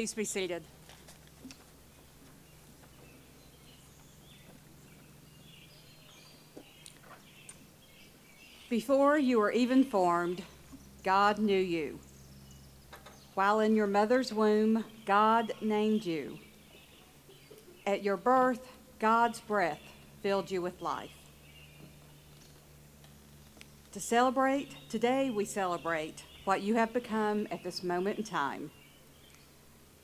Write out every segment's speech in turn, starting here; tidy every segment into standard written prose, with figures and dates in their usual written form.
Please be seated. Before you were even formed, God knew you. While in your mother's womb, God named you. At your birth, God's breath filled you with life. Today we celebrate what you have become at this moment in time.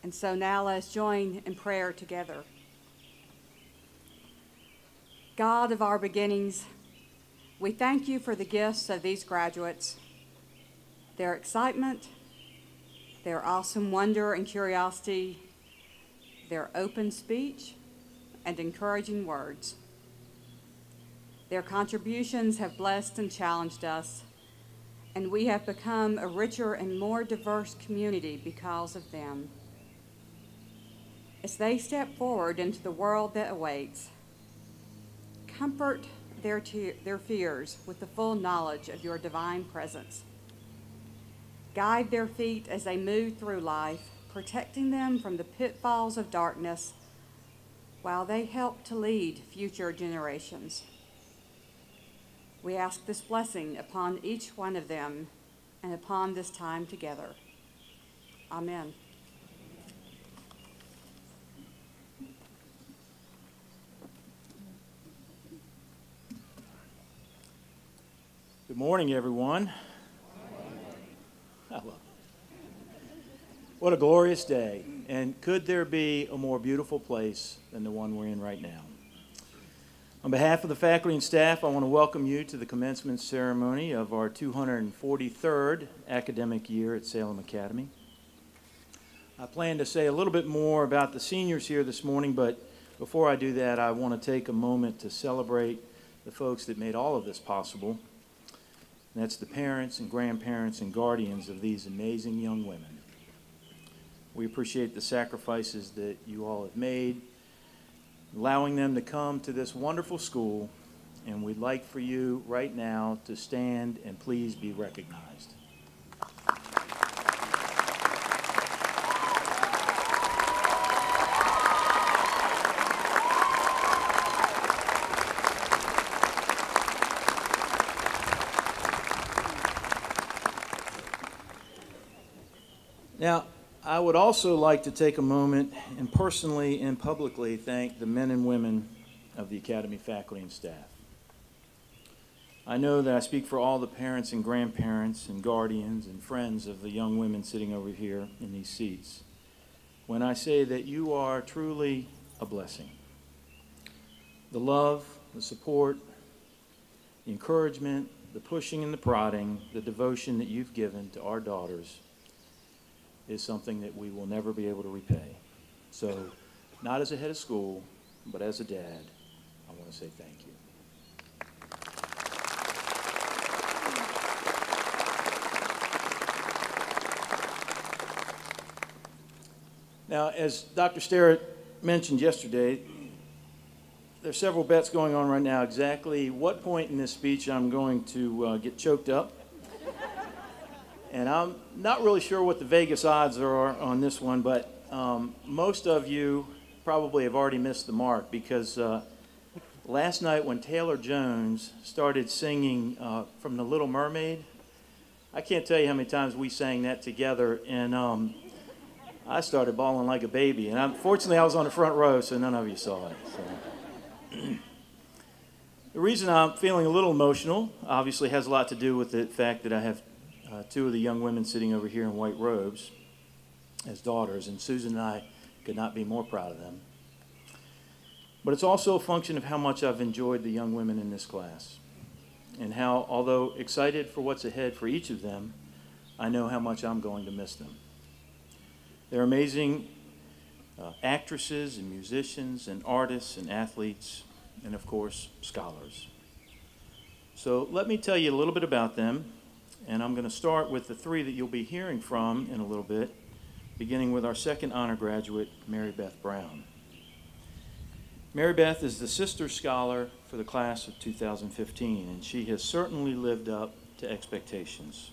And so now let's join in prayer together. God of our beginnings, we thank you for the gifts of these graduates, their excitement, their awesome wonder and curiosity, their open speech and encouraging words. Their contributions have blessed and challenged us, and we have become a richer and more diverse community because of them. As they step forward into the world that awaits, comfort their fears with the full knowledge of your divine presence. Guide their feet as they move through life, protecting them from the pitfalls of darkness while they help to lead future generations. We ask this blessing upon each one of them and upon this time together. Amen. Good morning, everyone. What a glorious day. And could there be a more beautiful place than the one we're in right now? On behalf of the faculty and staff, I want to welcome you to the commencement ceremony of our 243rd academic year at Salem Academy. I plan to say a little bit more about the seniors here this morning, but before I do that, I want to take a moment to celebrate the folks that made all of this possible. And that's the parents and grandparents and guardians of these amazing young women. We appreciate the sacrifices that you all have made, allowing them to come to this wonderful school, and we'd like for you right now to stand and please be recognized. Now, I would also like to take a moment and personally and publicly thank the men and women of the Academy faculty and staff. I know that I speak for all the parents and grandparents and guardians and friends of the young women sitting over here in these seats when I say that you are truly a blessing. The love, the support, the encouragement, the pushing and the prodding, the devotion that you've given to our daughters is something that we will never be able to repay. So, not as a head of school, but as a dad, I want to say thank you. Now, as Dr. Sterrett mentioned yesterday, there's several bets going on right now exactly what point in this speech I'm going to get choked up. And I'm not really sure what the Vegas odds are on this one, but most of you probably have already missed the mark because last night when Taylor Jones started singing from The Little Mermaid, I can't tell you how many times we sang that together, and I started bawling like a baby. And fortunately, I was on the front row, so none of you saw it. So. The reason I'm feeling a little emotional obviously has a lot to do with the fact that I have two of the young women sitting over here in white robes as daughters, and Susan and I could not be more proud of them. But it's also a function of how much I've enjoyed the young women in this class, and how, although excited for what's ahead for each of them, I know how much I'm going to miss them. They're amazing actresses and musicians and artists and athletes, and of course, scholars. So let me tell you a little bit about them. And I'm going to start with the three that you'll be hearing from in a little bit, beginning with our second honor graduate, Mary Beth Brown. Mary Beth is the sister scholar for the class of 2015, and she has certainly lived up to expectations.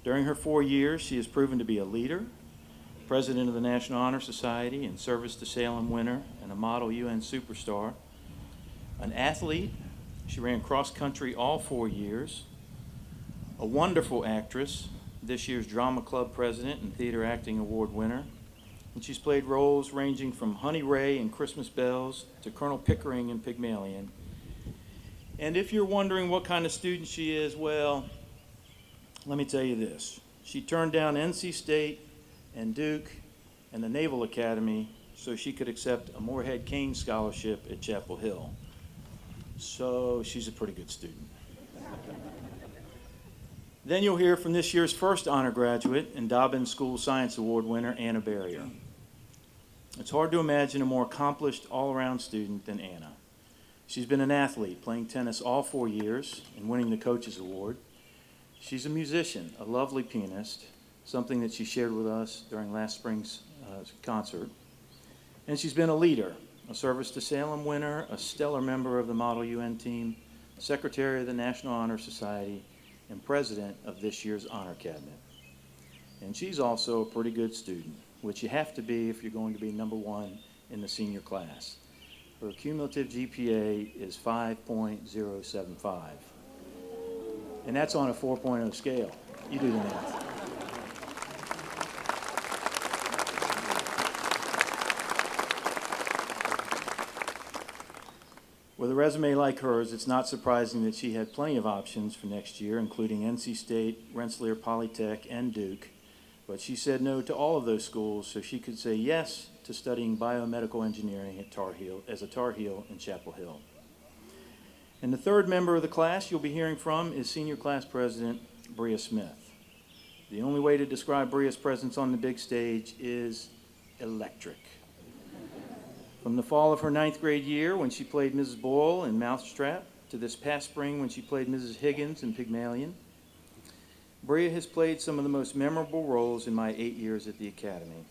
During her 4 years, she has proven to be a leader, president of the National Honor Society and Service to Salem winner and a model UN superstar. An athlete, she ran cross country all 4 years. A wonderful actress, this year's drama club president and theater acting award winner. And she's played roles ranging from Honey Ray in Christmas Bells to Colonel Pickering in Pygmalion. And if you're wondering what kind of student she is, well, let me tell you this. She turned down NC State and Duke and the Naval Academy so she could accept a Moorhead Kane scholarship at Chapel Hill. So she's a pretty good student. Then you'll hear from this year's first honor graduate and Dobbins School Science Award winner, Anna Barrier. It's hard to imagine a more accomplished all-around student than Anna. She's been an athlete, playing tennis all 4 years and winning the Coaches Award. She's a musician, a lovely pianist, something that she shared with us during last spring's concert. And she's been a leader, a Service to Salem winner, a stellar member of the Model UN team, secretary of the National Honor Society, and president of this year's Honor Cabinet. And she's also a pretty good student, which you have to be if you're going to be #1 in the senior class. Her cumulative GPA is 5.075. And that's on a 4.0 scale. You do the math. With a resume like hers, it's not surprising that she had plenty of options for next year, including NC State, Rensselaer Polytech, and Duke. But she said no to all of those schools so she could say yes to studying biomedical engineering at Tar Heel, as a Tar Heel in Chapel Hill. And the third member of the class you'll be hearing from is Senior Class President Bria Smith. The only way to describe Bria's presence on the big stage is electric. From the fall of her 9th grade year when she played Mrs. Boyle in Mousetrap to this past spring when she played Mrs. Higgins in Pygmalion, Bria has played some of the most memorable roles in my 8 years at the Academy.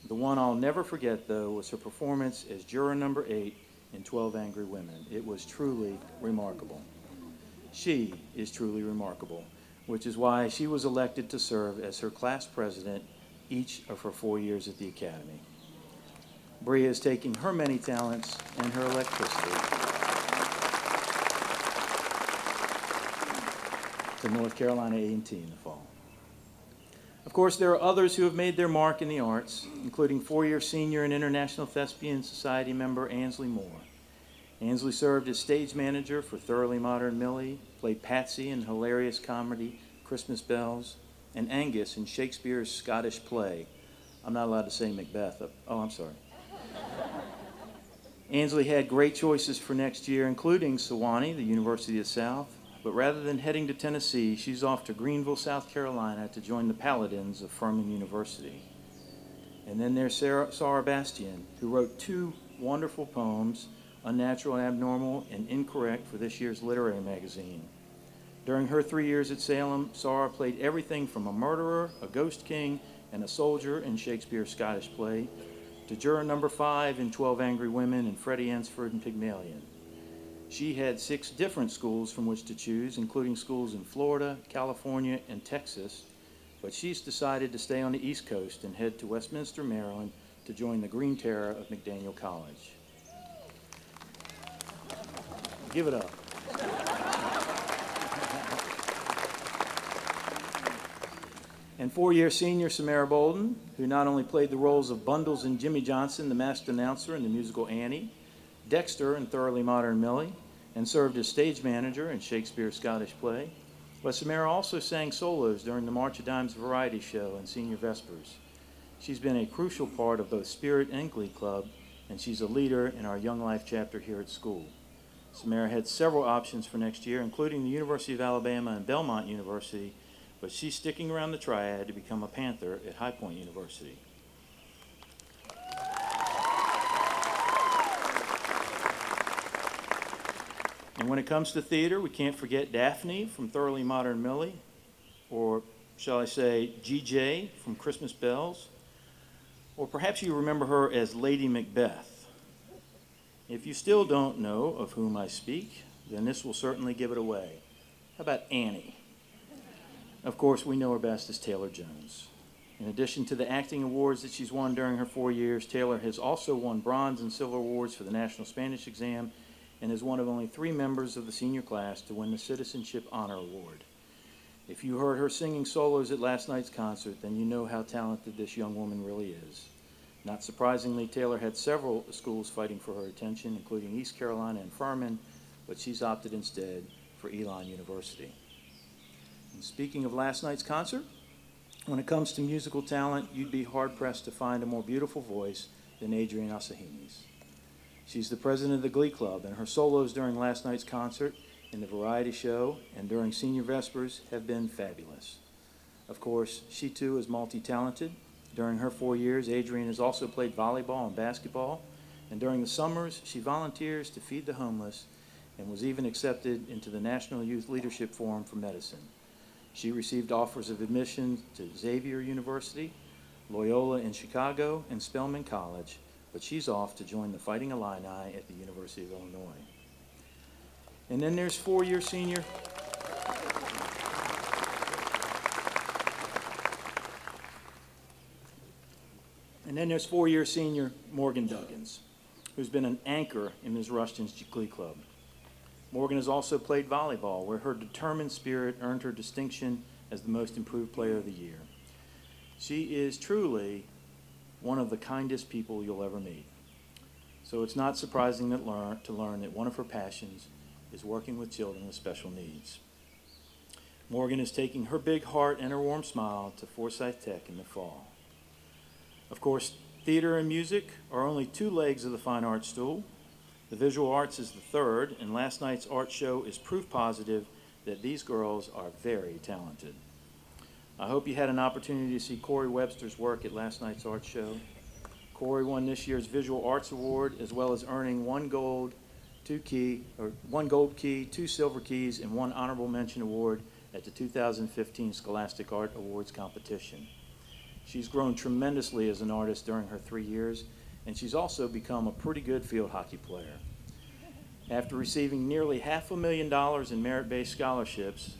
The one I'll never forget, though, was her performance as juror number 8 in 12 Angry Women. It was truly remarkable. She is truly remarkable, which is why she was elected to serve as her class president each of her 4 years at the Academy. Bria is taking her many talents and her electricity to North Carolina A&T in the fall. Of course, there are others who have made their mark in the arts, including 4-year senior and International Thespian Society member Ansley Moore. Ansley served as stage manager for Thoroughly Modern Millie, played Patsy in hilarious comedy Christmas Bells, and Angus in Shakespeare's Scottish play. I'm not allowed to say Macbeth. Oh, I'm sorry. Ansley had great choices for next year, including Sewanee, the University of the South, but rather than heading to Tennessee, she's off to Greenville, South Carolina to join the Paladins of Furman University. And then there's Sarah Bastian, who wrote 2 wonderful poems, Unnatural, Abnormal, and Incorrect, for this year's literary magazine. During her 3 years at Salem, Sarah played everything from a murderer, a ghost king, and a soldier in Shakespeare's Scottish play, to juror number 5 in 12 Angry Women and Freddie Ansford in Pygmalion. She had 6 different schools from which to choose, including schools in Florida, California, and Texas, but she's decided to stay on the East Coast and head to Westminster, Maryland to join the Green Terror of McDaniel College. Give it up. And 4-year senior Samara Bolden, who not only played the roles of Bundles and Jimmy Johnson, the masked announcer in the musical Annie, Dexter in Thoroughly Modern Millie, and served as stage manager in Shakespeare's Scottish play, but Samara also sang solos during the March of Dimes variety show and Senior Vespers. She's been a crucial part of both Spirit and Glee Club, and she's a leader in our Young Life chapter here at school. Samara had several options for next year, including the University of Alabama and Belmont University, but she's sticking around the Triad to become a Panther at High Point University. And when it comes to theater, we can't forget Daphne from Thoroughly Modern Millie, or shall I say GJ from Christmas Bells, or perhaps you remember her as Lady Macbeth. If you still don't know of whom I speak, then this will certainly give it away. How about Annie? Of course, we know her best as Taylor Jones. In addition to the acting awards that she's won during her 4 years, Taylor has also won bronze and silver awards for the National Spanish Exam and is one of only 3 members of the senior class to win the Citizenship Honor Award. If you heard her singing solos at last night's concert, then you know how talented this young woman really is. Not surprisingly, Taylor had several schools fighting for her attention, including East Carolina and Furman, but she's opted instead for Elon University. And speaking of last night's concert, when it comes to musical talent, you'd be hard-pressed to find a more beautiful voice than Adrienne Asahini's. She's the president of the Glee Club, and her solos during last night's concert, in the variety show, and during senior vespers have been fabulous. Of course, she too is multi-talented. During her 4 years, Adrienne has also played volleyball and basketball, and during the summers, she volunteers to feed the homeless and was even accepted into the National Youth Leadership Forum for Medicine. She received offers of admission to Xavier University, Loyola in Chicago, and Spelman College, but she's off to join the Fighting Illini at the University of Illinois. And then there's four-year senior Morgan Duggins, who's been an anchor in Ms. Rushton's Glee Club. Morgan has also played volleyball, where her determined spirit earned her distinction as the most improved player of the year. She is truly one of the kindest people you'll ever meet. So it's not surprising to learn that one of her passions is working with children with special needs. Morgan is taking her big heart and her warm smile to Forsyth Tech in the fall. Of course, theater and music are only 2 legs of the fine arts stool. The visual arts is the third, and last night's art show is proof positive that these girls are very talented. I hope you had an opportunity to see Corey Webster's work at last night's art show. Corey won this year's Visual Arts Award, as well as earning 1 gold key, 2 silver keys, and 1 honorable mention award at the 2015 Scholastic Art Awards competition. She's grown tremendously as an artist during her 3 years, and she's also become a pretty good field hockey player. After receiving nearly $500,000 in merit-based scholarships,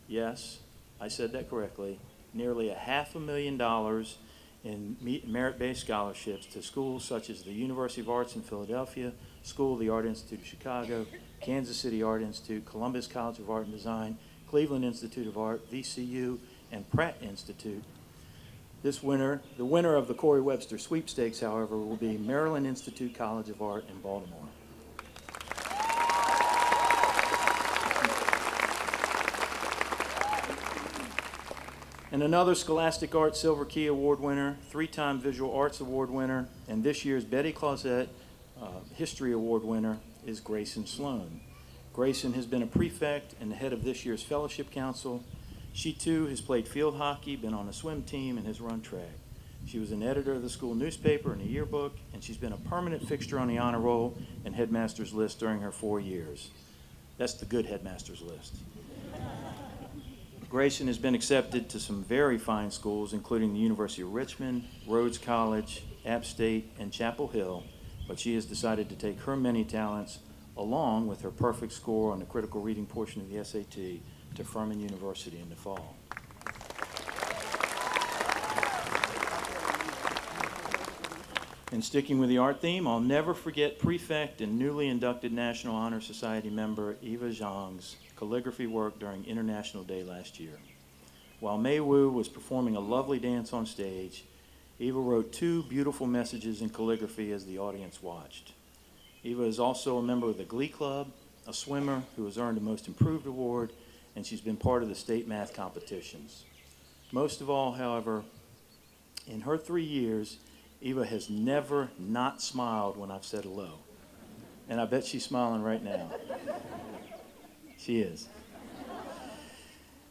yes, I said that correctly, nearly $500,000 in merit-based scholarships to schools such as the University of Arts in Philadelphia, School of the Art Institute of Chicago, Kansas City Art Institute, Columbus College of Art and Design, Cleveland Institute of Art, VCU, and Pratt Institute. This winner, the winner of the Corey Webster sweepstakes, however, will be Maryland Institute College of Art in Baltimore. And another Scholastic Art Silver Key Award winner, 3-time Visual Arts Award winner, and this year's Betty Clausette History Award winner is Grayson Sloan. Grayson has been a prefect and the head of this year's Fellowship Council. She too has played field hockey, been on a swim team, and has run track. She was an editor of the school newspaper and a yearbook, and she's been a permanent fixture on the honor roll and headmaster's list during her 4 years. That's the good headmaster's list. Grayson has been accepted to some very fine schools, including the University of Richmond, Rhodes College, App State, and Chapel Hill, but she has decided to take her many talents, along with her perfect score on the critical reading portion of the SAT, to Furman University in the fall. And sticking with the art theme, I'll never forget prefect and newly inducted National Honor Society member Eva Zhang's calligraphy work during International Day last year. While Mei Wu was performing a lovely dance on stage, Eva wrote 2 beautiful messages in calligraphy as the audience watched. Eva is also a member of the Glee Club, a swimmer who has earned a Most Improved Award, and she's been part of the state math competitions. Most of all, however, in her 3 years, Eva has never not smiled when I've said hello. And I bet she's smiling right now. She is.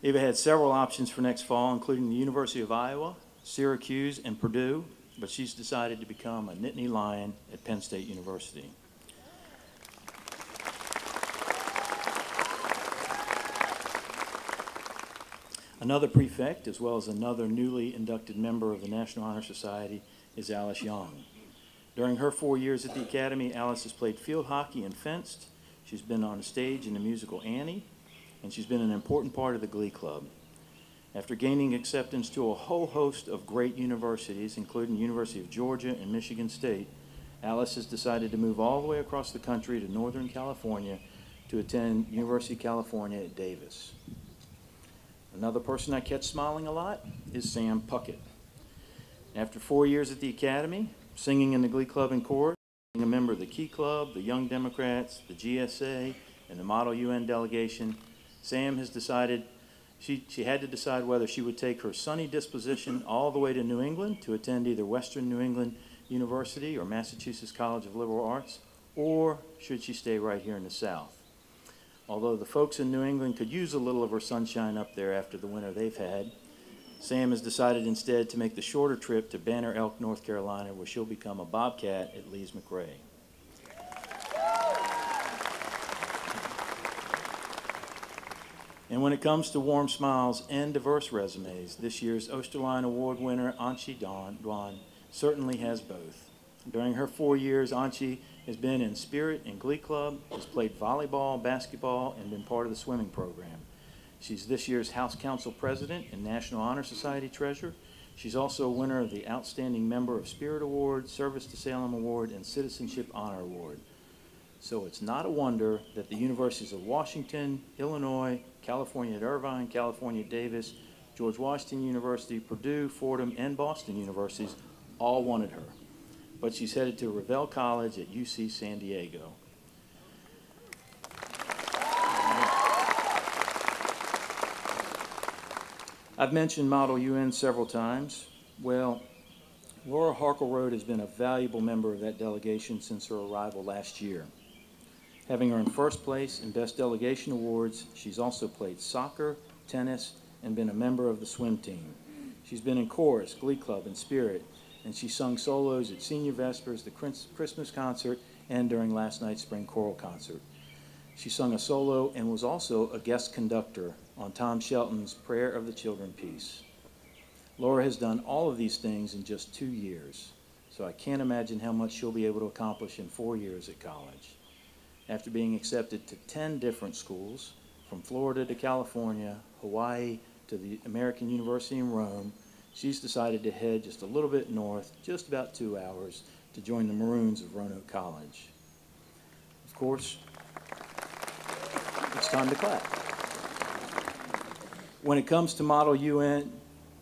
Eva had several options for next fall, including the University of Iowa, Syracuse, and Purdue, but she's decided to become a Nittany Lion at Penn State University. Another prefect, as well as another newly inducted member of the National Honor Society, is Alice Young. During her 4 years at the Academy, Alice has played field hockey and fenced. She's been on stage in the musical Annie, and she's been an important part of the Glee Club. After gaining acceptance to a whole host of great universities, including University of Georgia and Michigan State, Alice has decided to move all the way across the country to Northern California to attend University of California at Davis. Another person I catch smiling a lot is Sam Puckett. After 4 years at the Academy, singing in the Glee Club and Chorus, being a member of the Key Club, the Young Democrats, the GSA, and the Model UN delegation, Sam has decided she had to decide whether she would take her sunny disposition all the way to New England to attend either Western New England University or Massachusetts College of Liberal Arts, or should she stay right here in the South. Although the folks in New England could use a little of her sunshine up there after the winter they've had, Sam has decided instead to make the shorter trip to Banner Elk, North Carolina, where she'll become a Bobcat at Lees McRae. And when it comes to warm smiles and diverse resumes, this year's Osterline Award winner, Anchi Dwan, certainly has both. During her 4 years, Anchi has been in Spirit and Glee Club, has played volleyball, basketball, and been part of the swimming program. She's this year's House Council President and National Honor Society Treasurer. She's also a winner of the Outstanding Member of Spirit Award, Service to Salem Award, and Citizenship Honor Award. So it's not a wonder that the universities of Washington, Illinois, California at Irvine, California at Davis, George Washington University, Purdue, Fordham, and Boston universities all wanted her. But she's headed to Revelle College at UC San Diego. I've mentioned Model UN several times. Well, Laura Harkleroad has been a valuable member of that delegation since her arrival last year. Having earned first place in Best Delegation Awards, she's also played soccer, tennis, and been a member of the swim team. She's been in chorus, Glee Club, and Spirit, and she sung solos at Senior Vespers, the Christmas concert, and during last night's Spring Choral concert. She sung a solo and was also a guest conductor on Tom Shelton's Prayer of the Children piece. Laura has done all of these things in just 2 years, so I can't imagine how much she'll be able to accomplish in 4 years at college. After being accepted to 10 different schools, from Florida to California, Hawaii to the American University in Rome, she's decided to head just a little bit north, just about 2 hours, to join the Maroons of Roanoke College. Of course, it's time to clap. When it comes to Model UN,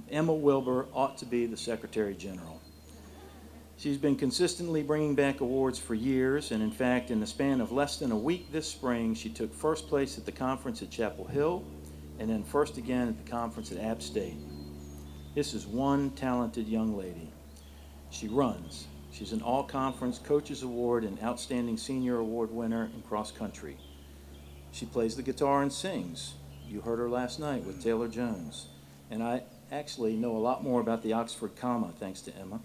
Emma Wilbur ought to be the Secretary General. She's been consistently bringing back awards for years, and in fact, in the span of less than a week this spring, she took first place at the conference at Chapel Hill, and then first again at the conference at App State. This is one talented young lady. She runs. She's an all-conference Coaches Award and Outstanding Senior Award winner in cross country. She plays the guitar and sings. You heard her last night with Taylor Jones. And I actually know a lot more about the Oxford comma thanks to Emma.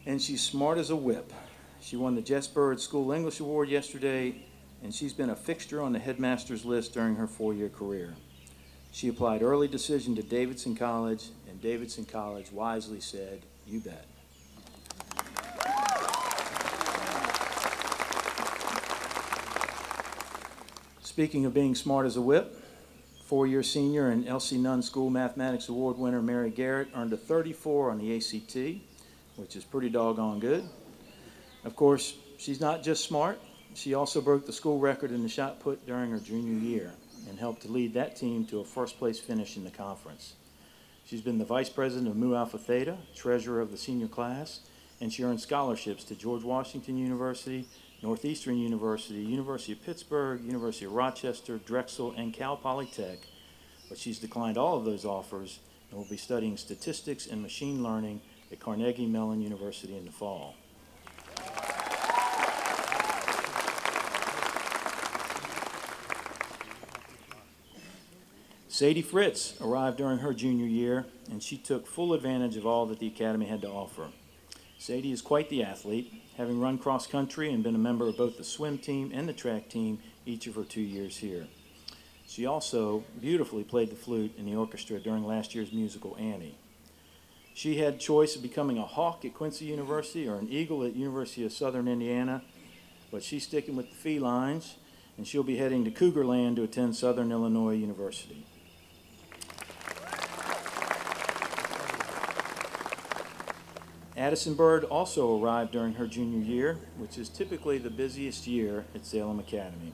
And she's smart as a whip. She won the Jess Bird School English Award yesterday, and she's been a fixture on the headmaster's list during her 4-year career. She applied early decision to Davidson College, and Davidson College wisely said, "You bet." Speaking of being smart as a whip, 4-year senior and Elsie Nunn School Mathematics Award winner Mary Garrett earned a 34 on the ACT, which is pretty doggone good. Of course, she's not just smart. She also broke the school record in the shot put during her junior year and helped to lead that team to a first-place finish in the conference. She's been the vice president of Mu Alpha Theta, treasurer of the senior class, and she earned scholarships to George Washington University, Northeastern University, University of Pittsburgh, University of Rochester, Drexel, and Cal Polytech. But she's declined all of those offers and will be studying statistics and machine learning at Carnegie Mellon University in the fall. Sadie Fritz arrived during her junior year, and she took full advantage of all that the Academy had to offer. Sadie is quite the athlete, having run cross country and been a member of both the swim team and the track team each of her 2 years here. She also beautifully played the flute in the orchestra during last year's musical Annie. She had choice of becoming a hawk at Quincy University or an eagle at University of Southern Indiana, but she's sticking with the felines, and she'll be heading to Cougar Land to attend Southern Illinois University. Addison Bird also arrived during her junior year, which is typically the busiest year at Salem Academy.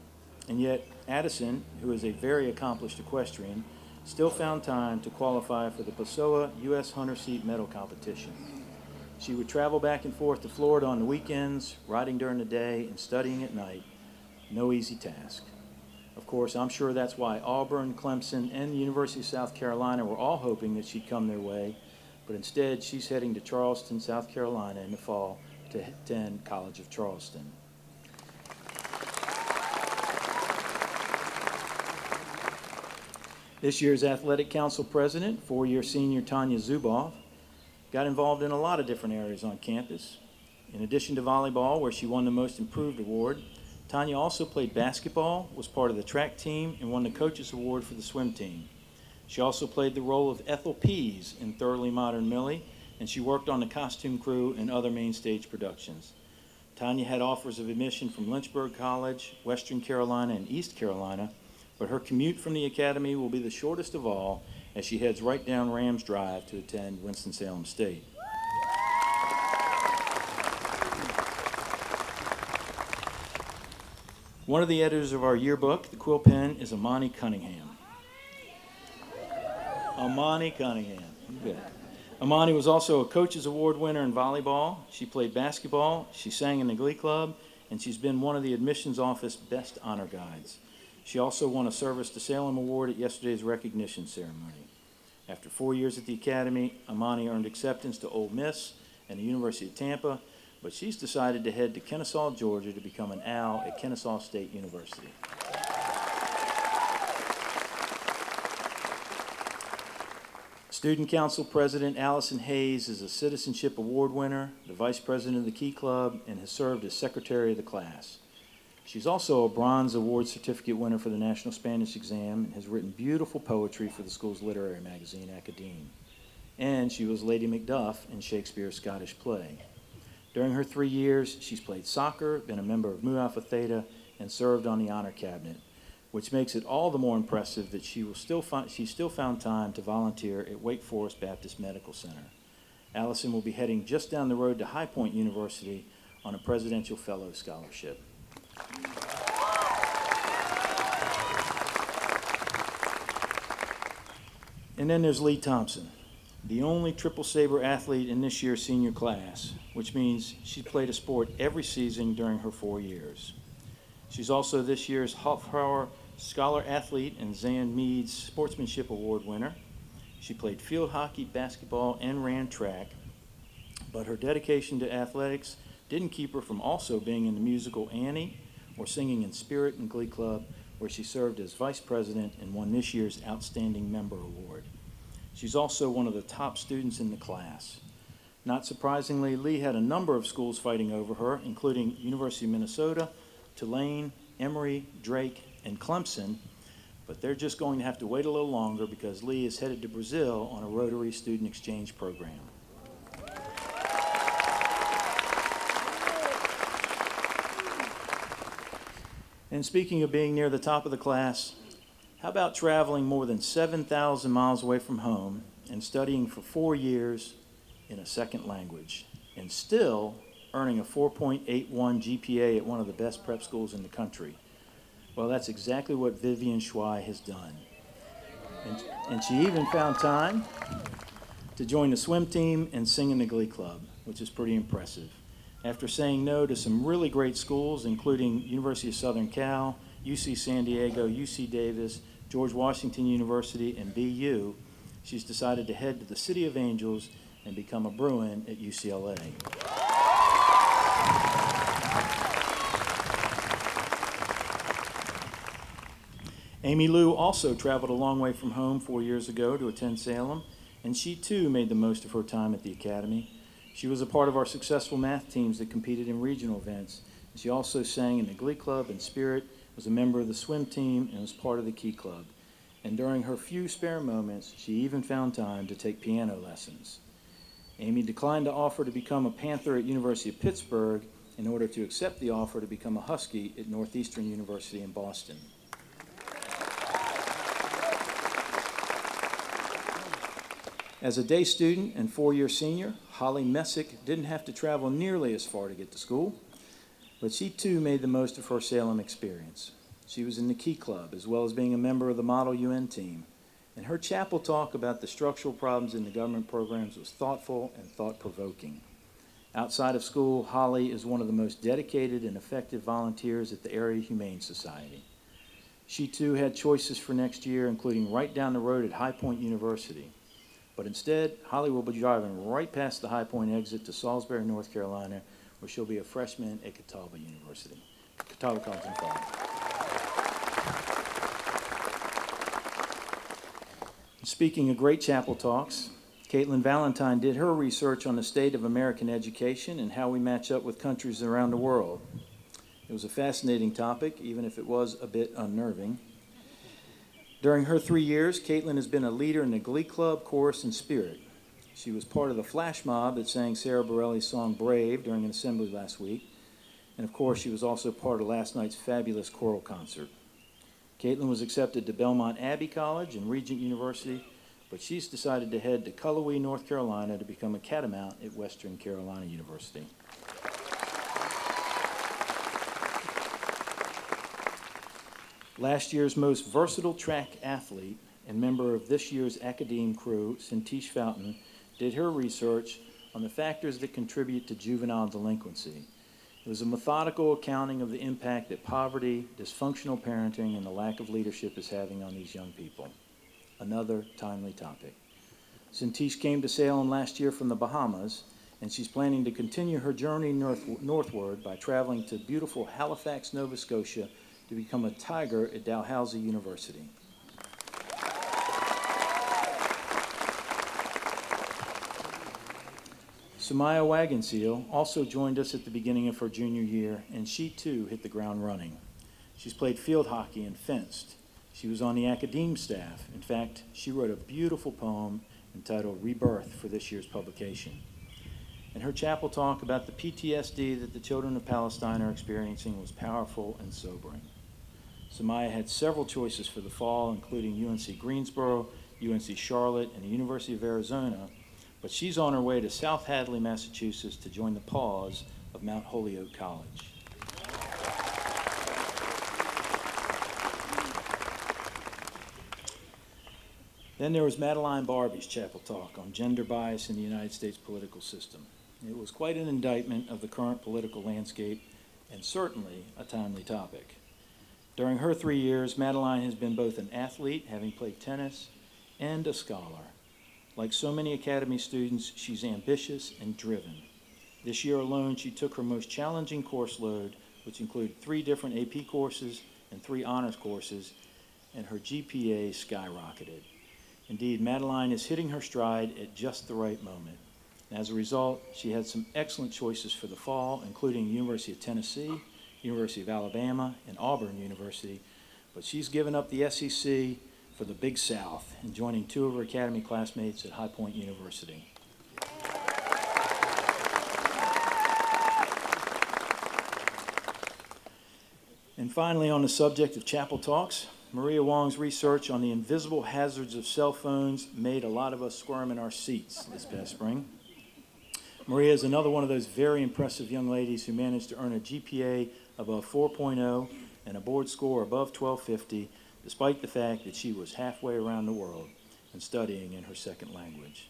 And yet, Addison, who is a very accomplished equestrian, still found time to qualify for the Pessoa U.S. Hunter Seat Medal Competition. She would travel back and forth to Florida on the weekends, riding during the day and studying at night. No easy task. Of course, I'm sure that's why Auburn, Clemson, and the University of South Carolina were all hoping that she'd come their way, but instead she's heading to Charleston, South Carolina in the fall to attend College of Charleston. This year's Athletic Council President, four-year senior Tanya Zuboff, got involved in a lot of different areas on campus. In addition to volleyball, where she won the Most Improved Award, Tanya also played basketball, was part of the track team, and won the Coaches Award for the swim team. She also played the role of Ethel Pease in Thoroughly Modern Millie, and she worked on the costume crew and other main stage productions. Tanya had offers of admission from Lynchburg College, Western Carolina, and East Carolina, but her commute from the academy will be the shortest of all as she heads right down Rams Drive to attend Winston-Salem State. One of the editors of our yearbook, the quill pen, is Amani Cunningham. Amani Cunningham. Good. Amani was also a Coaches Award winner in volleyball. She played basketball, she sang in the Glee Club, and she's been one of the admissions office best honor guides. She also won a Service to Salem Award at yesterday's recognition ceremony. After 4 years at the Academy, Amani earned acceptance to Ole Miss and the University of Tampa, but she's decided to head to Kennesaw, Georgia to become an OWL at Kennesaw State University. Student Council President Allison Hayes is a Citizenship Award winner, the Vice President of the Key Club, and has served as Secretary of the class. She's also a Bronze Award Certificate winner for the National Spanish Exam and has written beautiful poetry for the school's literary magazine, Academe. And she was Lady Macduff in Shakespeare's Scottish play. During her 3 years, she's played soccer, been a member of Mu Alpha Theta, and served on the Honor Cabinet, which makes it all the more impressive that she still found time to volunteer at Wake Forest Baptist Medical Center. Allison will be heading just down the road to High Point University on a Presidential Fellow Scholarship. And then there's Lee Thompson, the only triple saber athlete in this year's senior class, which means she played a sport every season during her 4 years. She's also this year's Hofbrauer Scholar Athlete and Zan Mead's Sportsmanship Award winner. She played field hockey, basketball, and ran track, but her dedication to athletics didn't keep her from also being in the musical Annie or singing in Spirit and Glee Club, where she served as vice president and won this year's Outstanding Member Award. She's also one of the top students in the class. Not surprisingly, Lee had a number of schools fighting over her, including University of Minnesota, Tulane, Emory, Drake, and Clemson, but they're just going to have to wait a little longer because Lee is headed to Brazil on a Rotary student exchange program. And speaking of being near the top of the class, how about traveling more than 7,000 miles away from home and studying for 4 years in a second language and still earning a 4.81 GPA at one of the best prep schools in the country? Well, that's exactly what Vivian Schwei has done. And she even found time to join the swim team and sing in the Glee Club, which is pretty impressive. After saying no to some really great schools, including University of Southern Cal, UC San Diego, UC Davis, George Washington University, and BU, she's decided to head to the City of Angels and become a Bruin at UCLA. Amy Lou also traveled a long way from home 4 years ago to attend Salem, and she too made the most of her time at the Academy. She was a part of our successful math teams that competed in regional events. She also sang in the Glee Club and Spirit, was a member of the swim team, and was part of the Key Club. And during her few spare moments, she even found time to take piano lessons. Amy declined the offer to become a Panther at University of Pittsburgh in order to accept the offer to become a Husky at Northeastern University in Boston. As a day student and four-year senior, Holly Messick didn't have to travel nearly as far to get to school, but she too made the most of her Salem experience. She was in the Key Club, as well as being a member of the Model UN team, and her chapel talk about the structural problems in the government programs was thoughtful and thought-provoking. Outside of school, Holly is one of the most dedicated and effective volunteers at the Area Humane Society. She too had choices for next year, including right down the road at High Point University. But instead, Holly will be driving right past the High Point exit to Salisbury, North Carolina, where she'll be a freshman at Catawba University. Catawba College and Farm. Speaking of great chapel talks, Caitlin Valentine did her research on the state of American education and how we match up with countries around the world. It was a fascinating topic, even if it was a bit unnerving. During her 3 years, Caitlin has been a leader in the Glee Club, Chorus, and Spirit. She was part of the flash mob that sang Sarah Bareilles' song Brave during an assembly last week. And of course, she was also part of last night's fabulous choral concert. Caitlin was accepted to Belmont Abbey College and Regent University, but she's decided to head to Cullowhee, North Carolina to become a catamount at Western Carolina University. Last year's most versatile track athlete and member of this year's Academe crew, Cintiche Fountain, did her research on the factors that contribute to juvenile delinquency. It was a methodical accounting of the impact that poverty, dysfunctional parenting, and the lack of leadership is having on these young people. Another timely topic. Cintiche came to Salem last year from the Bahamas, and she's planning to continue her journey northward by traveling to beautiful Halifax, Nova Scotia, to become a Tiger at Dalhousie University. Samaya Wagonseal also joined us at the beginning of her junior year, and she too hit the ground running. She's played field hockey and fenced. She was on the Academe staff. In fact, she wrote a beautiful poem entitled Rebirth for this year's publication. And her chapel talk about the PTSD that the children of Palestine are experiencing was powerful and sobering. Samaya had several choices for the fall, including UNC Greensboro, UNC Charlotte, and the University of Arizona, but she's on her way to South Hadley, Massachusetts to join the Paws of Mount Holyoke College. Then there was Madeline Barbie's chapel talk on gender bias in the United States political system. It was quite an indictment of the current political landscape and certainly a timely topic. During her 3 years, Madeline has been both an athlete, having played tennis, and a scholar. Like so many Academy students, she's ambitious and driven. This year alone, she took her most challenging course load, which included 3 different AP courses and 3 honors courses, and her GPA skyrocketed. Indeed, Madeline is hitting her stride at just the right moment. And as a result, she had some excellent choices for the fall, including University of Tennessee, University of Alabama, and Auburn University, but she's given up the SEC for the Big South and joining 2 of her Academy classmates at High Point University. And finally, on the subject of chapel talks, Maria Wong's research on the invisible hazards of cell phones made a lot of us squirm in our seats this past spring. Maria is another one of those very impressive young ladies who managed to earn a GPA above 4.0 and a board score above 1250, despite the fact that she was halfway around the world and studying in her second language.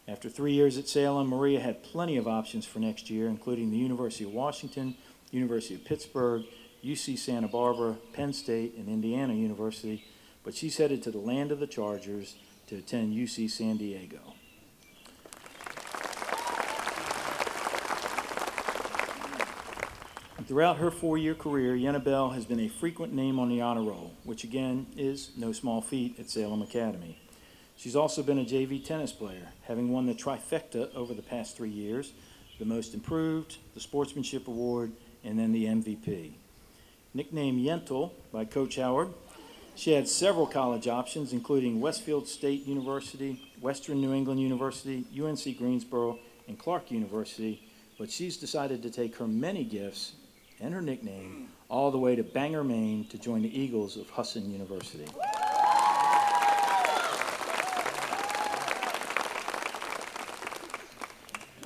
After 3 years at Salem, Maria had plenty of options for next year, including the University of Washington, University of Pittsburgh, UC Santa Barbara, Penn State, and Indiana University, but she's headed to the land of the Chargers to attend UC San Diego. Throughout her 4-year career, Yenna Bell has been a frequent name on the honor roll, which again is no small feat at Salem Academy. She's also been a JV tennis player, having won the trifecta over the past 3 years, the Most Improved, the Sportsmanship Award, and then the MVP. Nicknamed Yentl by Coach Howard, she had several college options, including Westfield State University, Western New England University, UNC Greensboro, and Clark University, but she's decided to take her many gifts and her nickname all the way to Bangor, Maine to join the Eagles of Husson University.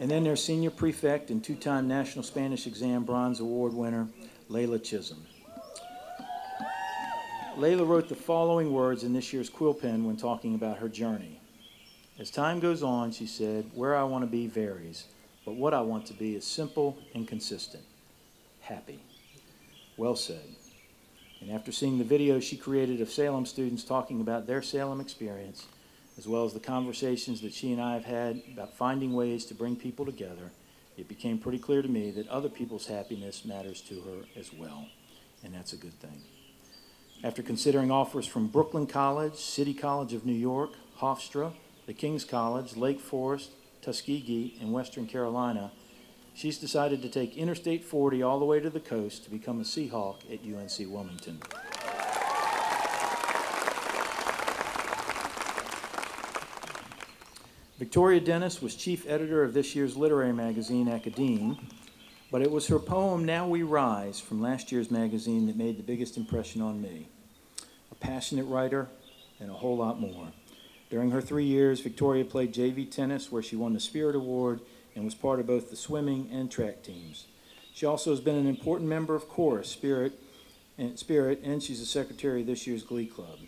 And then there's senior prefect and two-time National Spanish Exam Bronze Award winner, Layla Chisholm. Layla wrote the following words in this year's quill pen when talking about her journey. As time goes on, she said, where I want to be varies, but what I want to be is simple and consistent. Happy. Well said. And after seeing the video she created of Salem students talking about their Salem experience, as well as the conversations that she and I have had about finding ways to bring people together, it became pretty clear to me that other people's happiness matters to her as well, and that's a good thing. After considering offers from Brooklyn College, City College of New York, Hofstra, the King's College, Lake Forest, Tuskegee, and Western Carolina, she's decided to take Interstate 40 all the way to the coast to become a Seahawk at UNC Wilmington. Victoria Dennis was chief editor of this year's literary magazine, Academe, but it was her poem, Now We Rise, from last year's magazine that made the biggest impression on me. A passionate writer and a whole lot more. During her 3 years, Victoria played JV tennis, where she won the Spirit Award and was part of both the swimming and track teams. She also has been an important member of Chorus, Spirit, and she's the secretary of this year's Glee Club.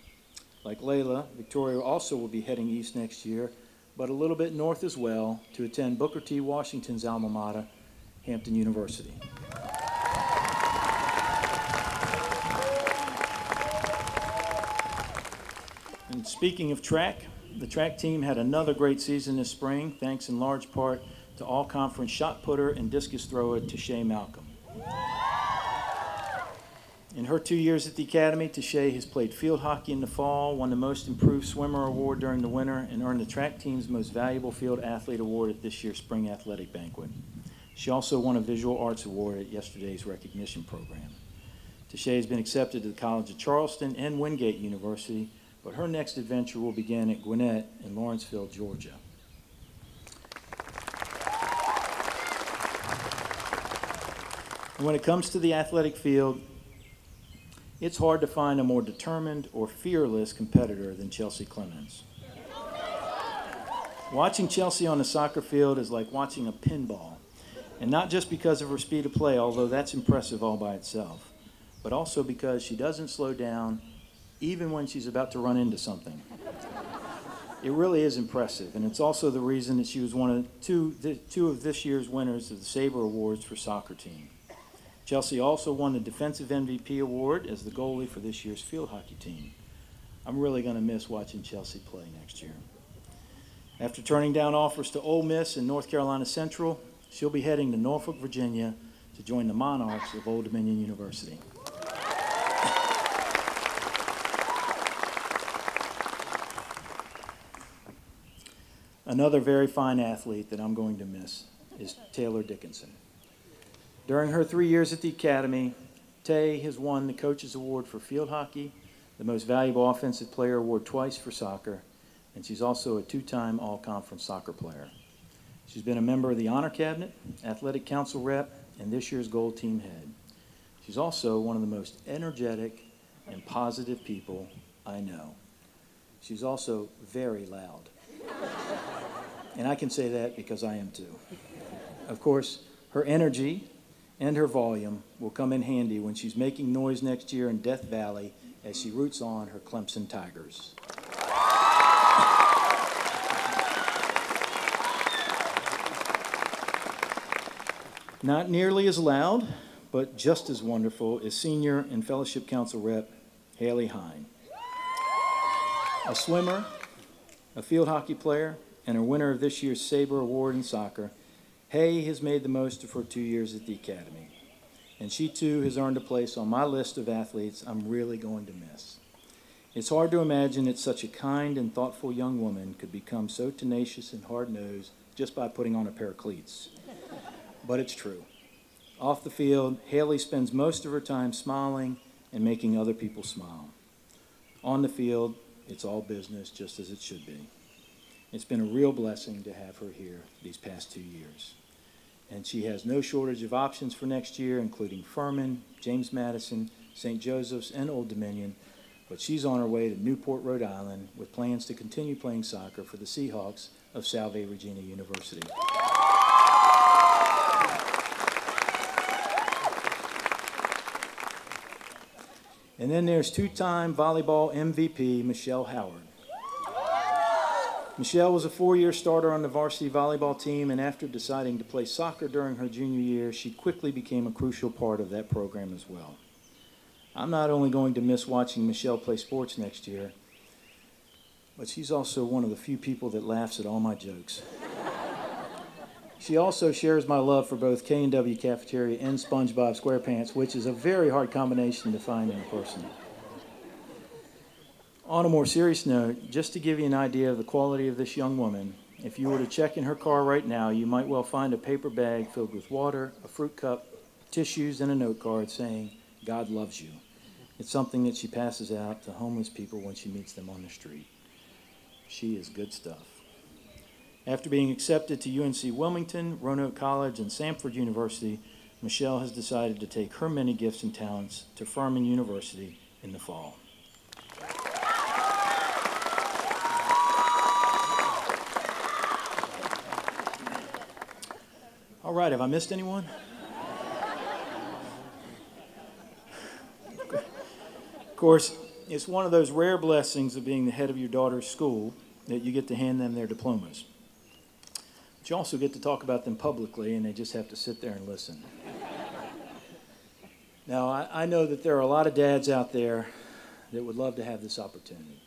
Like Layla, Victoria also will be heading east next year, but a little bit north as well, to attend Booker T. Washington's alma mater, Hampton University. And speaking of track, the track team had another great season this spring, thanks in large part to all-conference shot putter and discus thrower Tashay Malcolm. In her 2 years at the Academy, Tashay has played field hockey in the fall, won the Most Improved Swimmer award during the winter, and earned the track team's Most Valuable Field Athlete award at this year's Spring Athletic Banquet. She also won a Visual Arts award at yesterday's recognition program. Tashay has been accepted to the College of Charleston and Wingate University, but her next adventure will begin at Gwinnett in Lawrenceville, Georgia. And when it comes to the athletic field, it's hard to find a more determined or fearless competitor than Chelsea Clemens. Watching Chelsea on the soccer field is like watching a pinball, and not just because of her speed of play, although that's impressive all by itself, but also because she doesn't slow down even when she's about to run into something. It really is impressive, and it's also the reason that she was one of two of this year's winners of the Sabre Awards for soccer team. Chelsea also won the Defensive MVP award as the goalie for this year's field hockey team. I'm really going to miss watching Chelsea play next year. After turning down offers to Ole Miss and North Carolina Central, she'll be heading to Norfolk, Virginia to join the Monarchs of Old Dominion University. Another very fine athlete that I'm going to miss is Taylor Dickinson. During her 3 years at the Academy, Tay has won the Coaches Award for field hockey, the Most Valuable Offensive Player Award twice for soccer, and she's also a two-time All-Conference soccer player. She's been a member of the Honor Cabinet, Athletic Council rep, and this year's Gold Team head. She's also one of the most energetic and positive people I know. She's also very loud. And I can say that because I am too. Of course, her energy and her volume will come in handy when she's making noise next year in Death Valley as she roots on her Clemson Tigers. Not nearly as loud, but just as wonderful is Senior and Fellowship Council rep Haley Hine. A swimmer, a field hockey player, and a winner of this year's Sabre Award in soccer, Hay has made the most of her 2 years at the Academy, and she too has earned a place on my list of athletes I'm really going to miss. It's hard to imagine that such a kind and thoughtful young woman could become so tenacious and hard-nosed just by putting on a pair of cleats. But it's true. Off the field, Haley spends most of her time smiling and making other people smile. On the field, it's all business, just as it should be. It's been a real blessing to have her here these past 2 years. And she has no shortage of options for next year, including Furman, James Madison, St. Joseph's, and Old Dominion. But she's on her way to Newport, Rhode Island, with plans to continue playing soccer for the Seahawks of Salve Regina University. And then there's two-time volleyball MVP, Michelle Howard. Michelle was a 4-year starter on the varsity volleyball team, and after deciding to play soccer during her junior year, she quickly became a crucial part of that program as well. I'm not only going to miss watching Michelle play sports next year, but she's also one of the few people that laughs at all my jokes. She also shares my love for both K&W Cafeteria and SpongeBob SquarePants, which is a very hard combination to find in a person. On a more serious note, just to give you an idea of the quality of this young woman, if you were to check in her car right now, you might well find a paper bag filled with water, a fruit cup, tissues, and a note card saying, "God loves you." It's something that she passes out to homeless people when she meets them on the street. She is good stuff. After being accepted to UNC Wilmington, Roanoke College, and Samford University, Michelle has decided to take her many gifts and talents to Furman University in the fall. All right, have I missed anyone? Of course, it's one of those rare blessings of being the head of your daughter's school that you get to hand them their diplomas. But you also get to talk about them publicly, and they just have to sit there and listen. Now, I know that there are a lot of dads out there that would love to have this opportunity,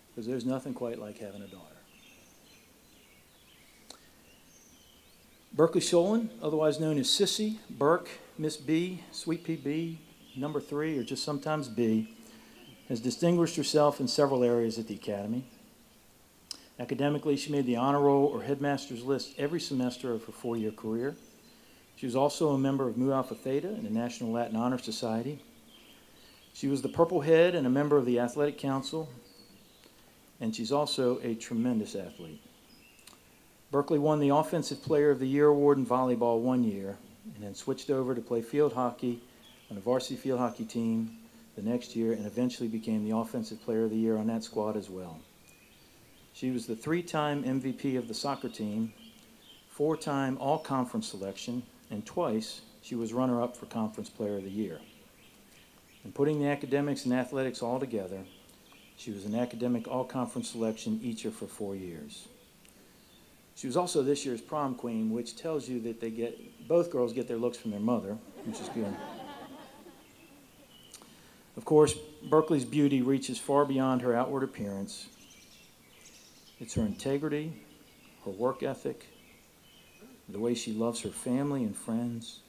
because there's nothing quite like having a daughter. Berkeley Sholin, otherwise known as Sissy, Burke, Miss B, Sweet Pea B, number 3, or just sometimes B, has distinguished herself in several areas at the Academy. Academically, she made the honor roll or headmaster's list every semester of her 4-year career. She was also a member of Mu Alpha Theta in the National Latin Honor Society. She was the Purple Head and a member of the Athletic Council, and she's also a tremendous athlete. Berkeley won the Offensive Player of the Year award in volleyball 1 year, and then switched over to play field hockey on a varsity field hockey team the next year, and eventually became the Offensive Player of the Year on that squad as well. She was the 3-time MVP of the soccer team, 4-time all-conference selection, and twice she was runner-up for Conference Player of the Year. And putting the academics and athletics all together, she was an academic all-conference selection each of her 4 years. She was also this year's prom queen, which tells you that both girls get their looks from their mother, which is good. Of course, Berkeley's beauty reaches far beyond her outward appearance. It's her integrity, her work ethic, the way she loves her family and friends,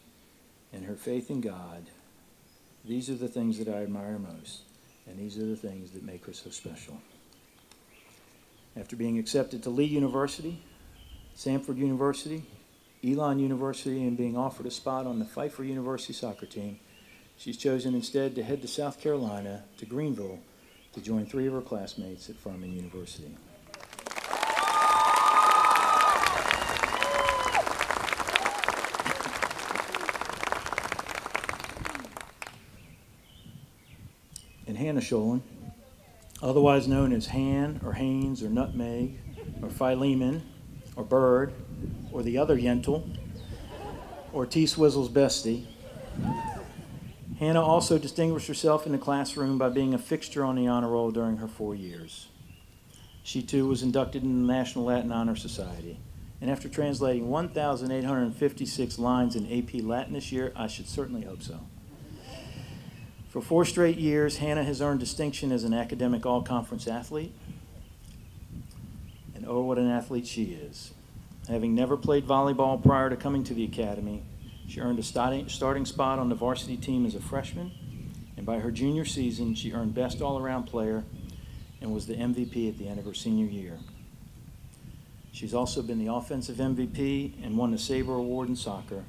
and her faith in God. These are the things that I admire most, and these are the things that make her so special. After being accepted to Lee University, Samford University, Elon University, and being offered a spot on the Pfeiffer University soccer team, she's chosen instead to head to South Carolina, to Greenville, to join 3 of her classmates at Furman University. And Hannah Sholin, otherwise known as Han or Haynes or Nutmeg or Philemon or Bird or the other Yentl or T-Swizzle's bestie, Hannah also distinguished herself in the classroom by being a fixture on the honor roll during her 4 years. She too was inducted in the National Latin Honor Society, and after translating 1,856 lines in AP Latin this year, I should certainly hope so. For 4 straight years, Hannah has earned distinction as an academic all-conference athlete. And oh, what an athlete she is. Having never played volleyball prior to coming to the Academy, she earned a starting spot on the varsity team as a freshman, and by her junior season, she earned Best All-Around Player and was the MVP at the end of her senior year. She's also been the offensive MVP and won the Sabre Award in soccer,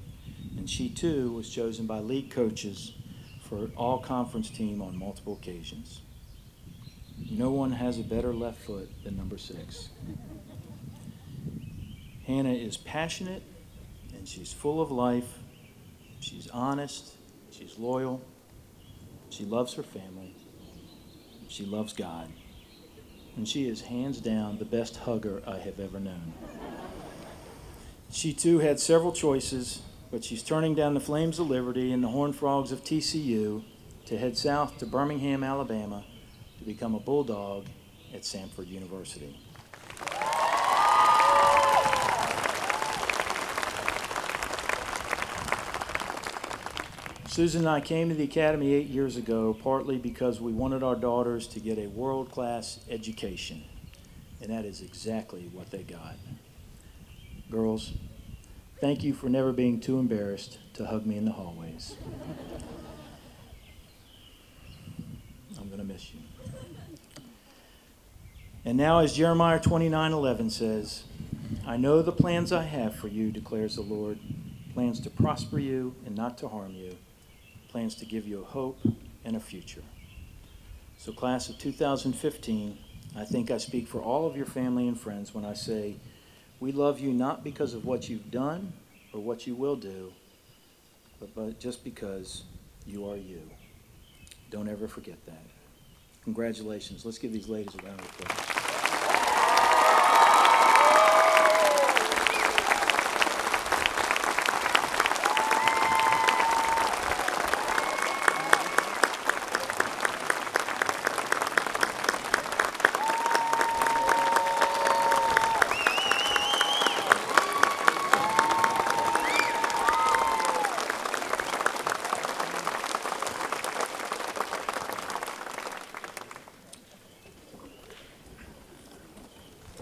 and she too was chosen by league coaches for an all-conference team on multiple occasions. No one has a better left foot than number 6. Hannah is passionate, and she's full of life. She's honest, she's loyal, she loves her family, she loves God, and she is hands down the best hugger I have ever known. She too had several choices, but she's turning down the Flames of Liberty and the Horned Frogs of TCU to head south to Birmingham, Alabama, to become a Bulldog at Samford University. Susan and I came to the Academy 8 years ago partly because we wanted our daughters to get a world-class education, and that is exactly what they got. Girls, thank you for never being too embarrassed to hug me in the hallways. I'm going to miss you. And now, as Jeremiah 29:11 says, I know the plans I have for you, declares the Lord, plans to prosper you and not to harm you, plans to give you a hope and a future. So class of 2015, I think I speak for all of your family and friends when I say, we love you not because of what you've done or what you will do, but just because you are you. Don't ever forget that. Congratulations. Let's give these ladies a round of applause.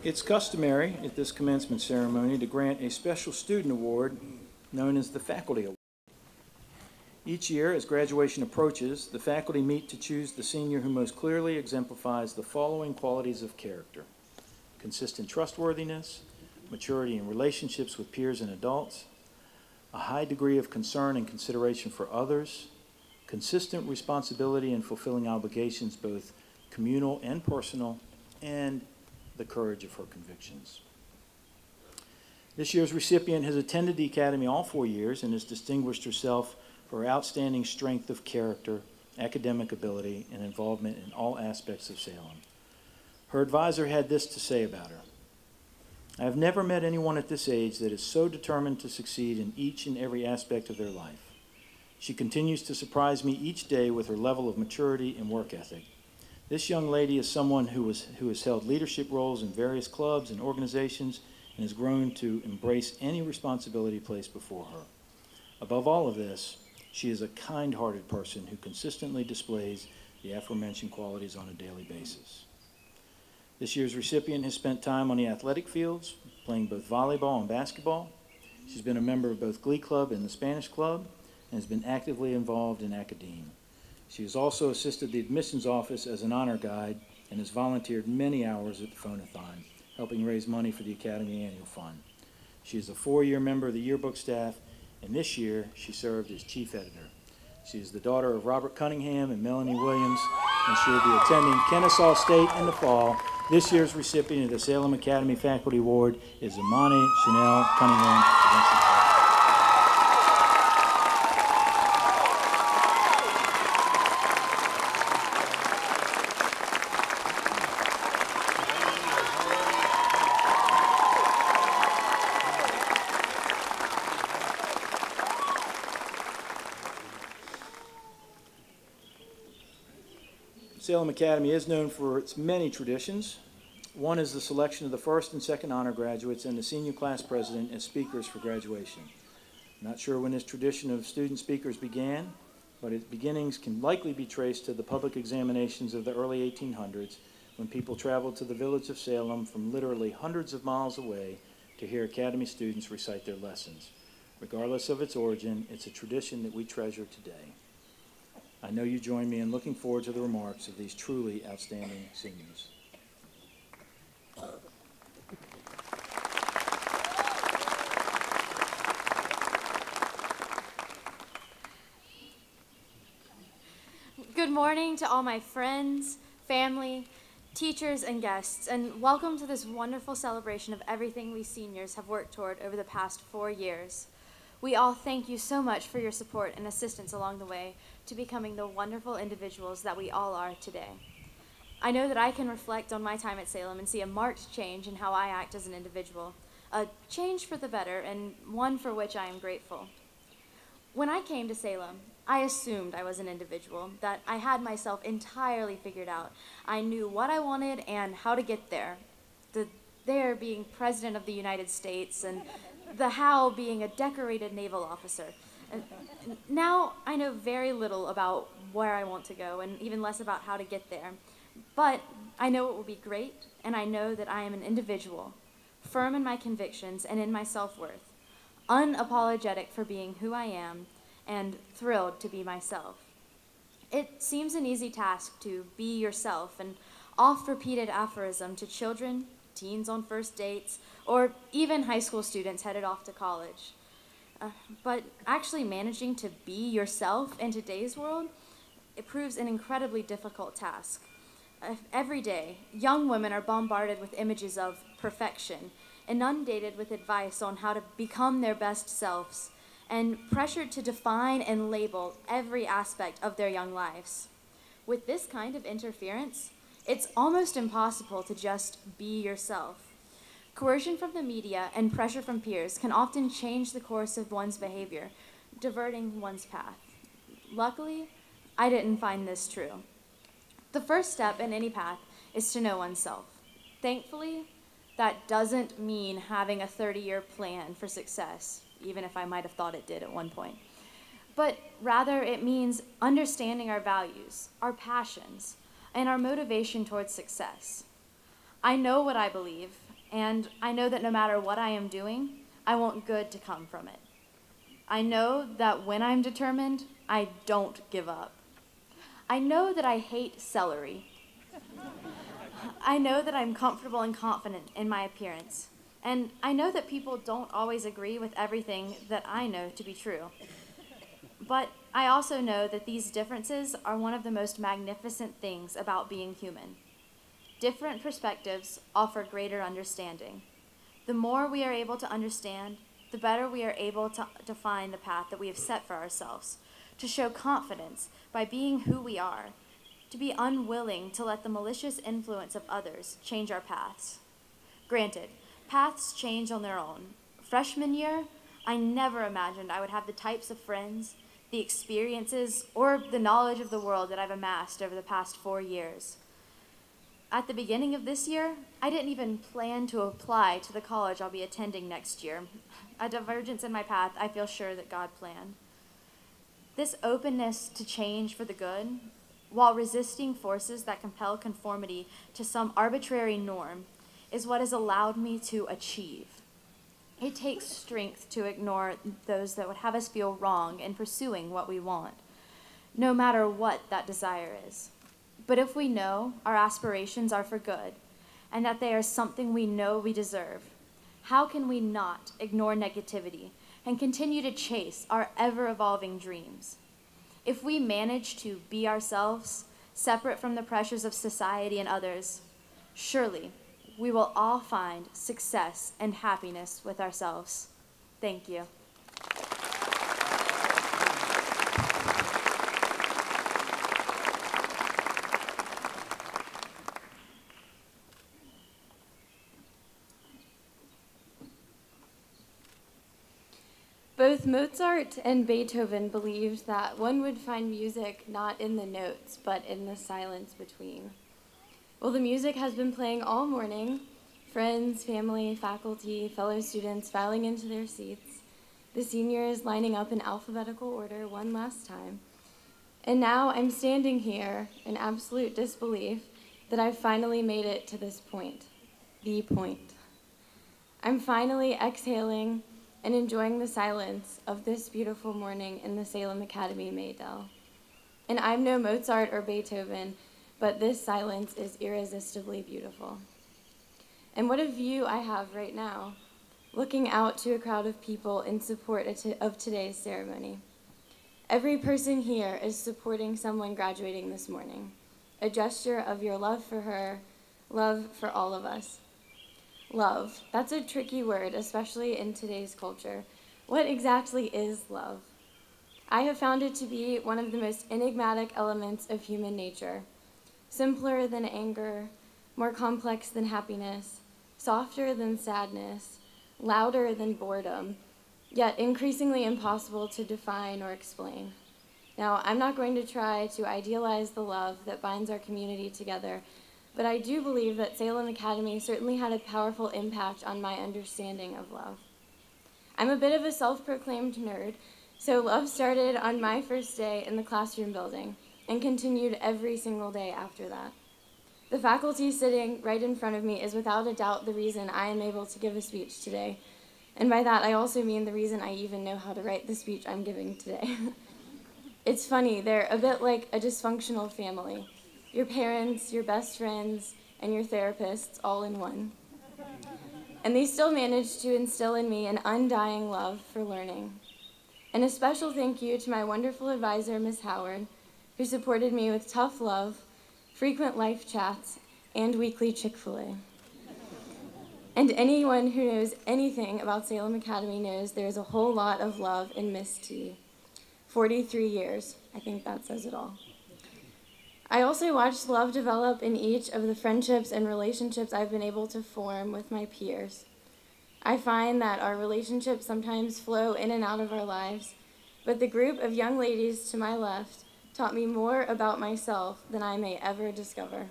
It's customary at this commencement ceremony to grant a special student award known as the Faculty Award. Each year, as graduation approaches, the faculty meet to choose the senior who most clearly exemplifies the following qualities of character: consistent trustworthiness, maturity in relationships with peers and adults, a high degree of concern and consideration for others, consistent responsibility in fulfilling obligations both communal and personal, and the courage of her convictions. This year's recipient has attended the Academy all 4 years and has distinguished herself for her outstanding strength of character, academic ability, and involvement in all aspects of Salem. Her advisor had this to say about her: I have never met anyone at this age that is so determined to succeed in each and every aspect of their life. She continues to surprise me each day with her level of maturity and work ethic. This young lady is someone who has held leadership roles in various clubs and organizations and has grown to embrace any responsibility placed before her. Above all of this, she is a kind-hearted person who consistently displays the aforementioned qualities on a daily basis. This year's recipient has spent time on the athletic fields, playing both volleyball and basketball. She's been a member of both Glee Club and the Spanish Club and has been actively involved in academia. She has also assisted the admissions office as an honor guide and has volunteered many hours at the Phonathon, helping raise money for the Academy Annual Fund. She is a 4-year member of the yearbook staff, and this year she served as chief editor. She is the daughter of Robert Cunningham and Melanie Williams, and she will be attending Kennesaw State in the fall. This year's recipient of the Salem Academy Faculty Award is Imani Chanel Cunningham. Salem Academy is known for its many traditions. One is the selection of the first and second honor graduates and the senior class president as speakers for graduation. I'm not sure when this tradition of student speakers began, but its beginnings can likely be traced to the public examinations of the early 1800s, when people traveled to the village of Salem from literally hundreds of miles away to hear Academy students recite their lessons. Regardless of its origin, it's a tradition that we treasure today. I know you join me in looking forward to the remarks of these truly outstanding seniors. Good morning to all my friends, family, teachers, and guests, and welcome to this wonderful celebration of everything we seniors have worked toward over the past 4 years. We all thank you so much for your support and assistance along the way to becoming the wonderful individuals that we all are today. I know that I can reflect on my time at Salem and see a marked change in how I act as an individual, a change for the better and one for which I am grateful. When I came to Salem, I assumed I was an individual, that I had myself entirely figured out. I knew what I wanted and how to get there. The there being President of the United States, and the how being a decorated naval officer. And now I know very little about where I want to go, and even less about how to get there. But I know it will be great, and I know that I am an individual, firm in my convictions and in my self-worth, unapologetic for being who I am, and thrilled to be myself. It seems an easy task to be yourself, an oft-repeated aphorism to children, teens on first dates, or even high school students headed off to college. But actually managing to be yourself in today's world, it proves an incredibly difficult task. Every day, young women are bombarded with images of perfection, inundated with advice on how to become their best selves, and pressured to define and label every aspect of their young lives. With this kind of interference, it's almost impossible to just be yourself. Coercion from the media and pressure from peers can often change the course of one's behavior, diverting one's path. Luckily, I didn't find this true. The first step in any path is to know oneself. Thankfully, that doesn't mean having a 30-year plan for success, even if I might have thought it did at one point. But rather, it means understanding our values, our passions, and our motivation towards success. I know what I believe, and I know that no matter what I am doing, I want good to come from it. I know that when I'm determined, I don't give up. I know that I hate celery. I know that I'm comfortable and confident in my appearance. And I know that people don't always agree with everything that I know to be true. But I also know that these differences are one of the most magnificent things about being human. Different perspectives offer greater understanding. The more we are able to understand, the better we are able to define the path that we have set for ourselves, to show confidence by being who we are, to be unwilling to let the malicious influence of others change our paths. Granted, paths change on their own. Freshman year, I never imagined I would have the types of friends, the experiences, or the knowledge of the world that I've amassed over the past 4 years. At the beginning of this year, I didn't even plan to apply to the college I'll be attending next year. A divergence in my path I feel sure that God planned. This openness to change for the good, while resisting forces that compel conformity to some arbitrary norm, is what has allowed me to achieve. It takes strength to ignore those that would have us feel wrong in pursuing what we want, no matter what that desire is. But if we know our aspirations are for good, and that they are something we know we deserve, how can we not ignore negativity and continue to chase our ever-evolving dreams? If we manage to be ourselves, separate from the pressures of society and others, surely we will all find success and happiness with ourselves. Thank you. Both Mozart and Beethoven believed that one would find music not in the notes, but in the silence between. Well, the music has been playing all morning. Friends, family, faculty, fellow students filing into their seats. The seniors lining up in alphabetical order one last time. And now I'm standing here in absolute disbelief that I've finally made it to this point, the point. I'm finally exhaling and enjoying the silence of this beautiful morning in the Salem Academy, Maydell. And I'm no Mozart or Beethoven, but this silence is irresistibly beautiful. And what a view I have right now, looking out to a crowd of people in support of today's ceremony. Every person here is supporting someone graduating this morning, a gesture of your love for her, love for all of us. Love, that's a tricky word, especially in today's culture. What exactly is love? I have found it to be one of the most enigmatic elements of human nature. Simpler than anger, more complex than happiness, softer than sadness, louder than boredom, yet increasingly impossible to define or explain. Now, I'm not going to try to idealize the love that binds our community together, but I do believe that Salem Academy certainly had a powerful impact on my understanding of love. I'm a bit of a self-proclaimed nerd, so love started on my first day in the classroom building and continued every single day after that. The faculty sitting right in front of me is without a doubt the reason I am able to give a speech today. And by that, I also mean the reason I even know how to write the speech I'm giving today. It's funny, they're a bit like a dysfunctional family. Your parents, your best friends, and your therapists all in one. And they still managed to instill in me an undying love for learning. And a special thank you to my wonderful advisor, Ms. Howard, who supported me with tough love, frequent life chats, and weekly Chick-fil-A. And anyone who knows anything about Salem Academy knows there's a whole lot of love in Miss T. 43 years, I think that says it all. I also watched love develop in each of the friendships and relationships I've been able to form with my peers. I find that our relationships sometimes flow in and out of our lives, but the group of young ladies to my left taught me more about myself than I may ever discover.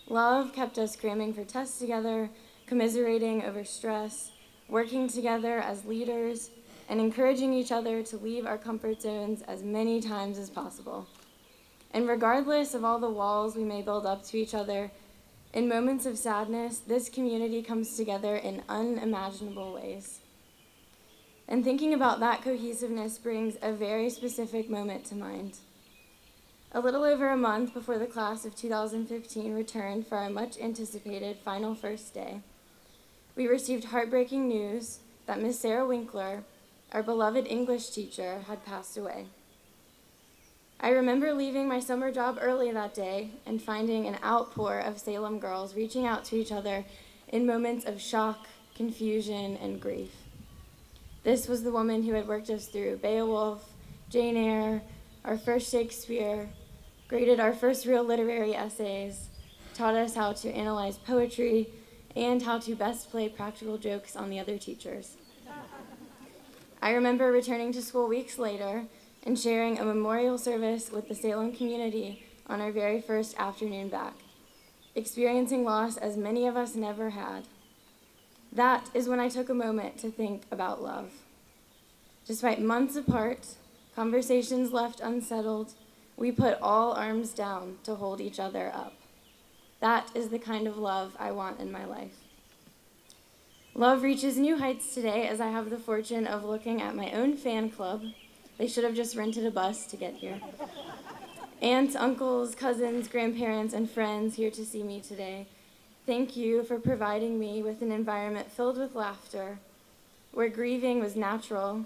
Love kept us cramming for tests together, commiserating over stress, working together as leaders, and encouraging each other to leave our comfort zones as many times as possible. And regardless of all the walls we may build up to each other, in moments of sadness, this community comes together in unimaginable ways. And thinking about that cohesiveness brings a very specific moment to mind. A little over a month before the class of 2015 returned for our much-anticipated final first day, we received heartbreaking news that Miss Sarah Winkler, our beloved English teacher, had passed away. I remember leaving my summer job early that day and finding an outpour of Salem girls reaching out to each other in moments of shock, confusion, and grief. This was the woman who had worked us through Beowulf, Jane Eyre, our first Shakespeare, graded our first real literary essays, taught us how to analyze poetry, and how to best play practical jokes on the other teachers. I remember returning to school weeks later and sharing a memorial service with the Salem community on our very first afternoon back, experiencing loss as many of us never had. That is when I took a moment to think about love. Despite months apart, conversations left unsettled, we put all arms down to hold each other up. That is the kind of love I want in my life. Love reaches new heights today as I have the fortune of looking at my own fan club. They should have just rented a bus to get here. Aunts, uncles, cousins, grandparents, and friends here to see me today. Thank you for providing me with an environment filled with laughter, where grieving was natural,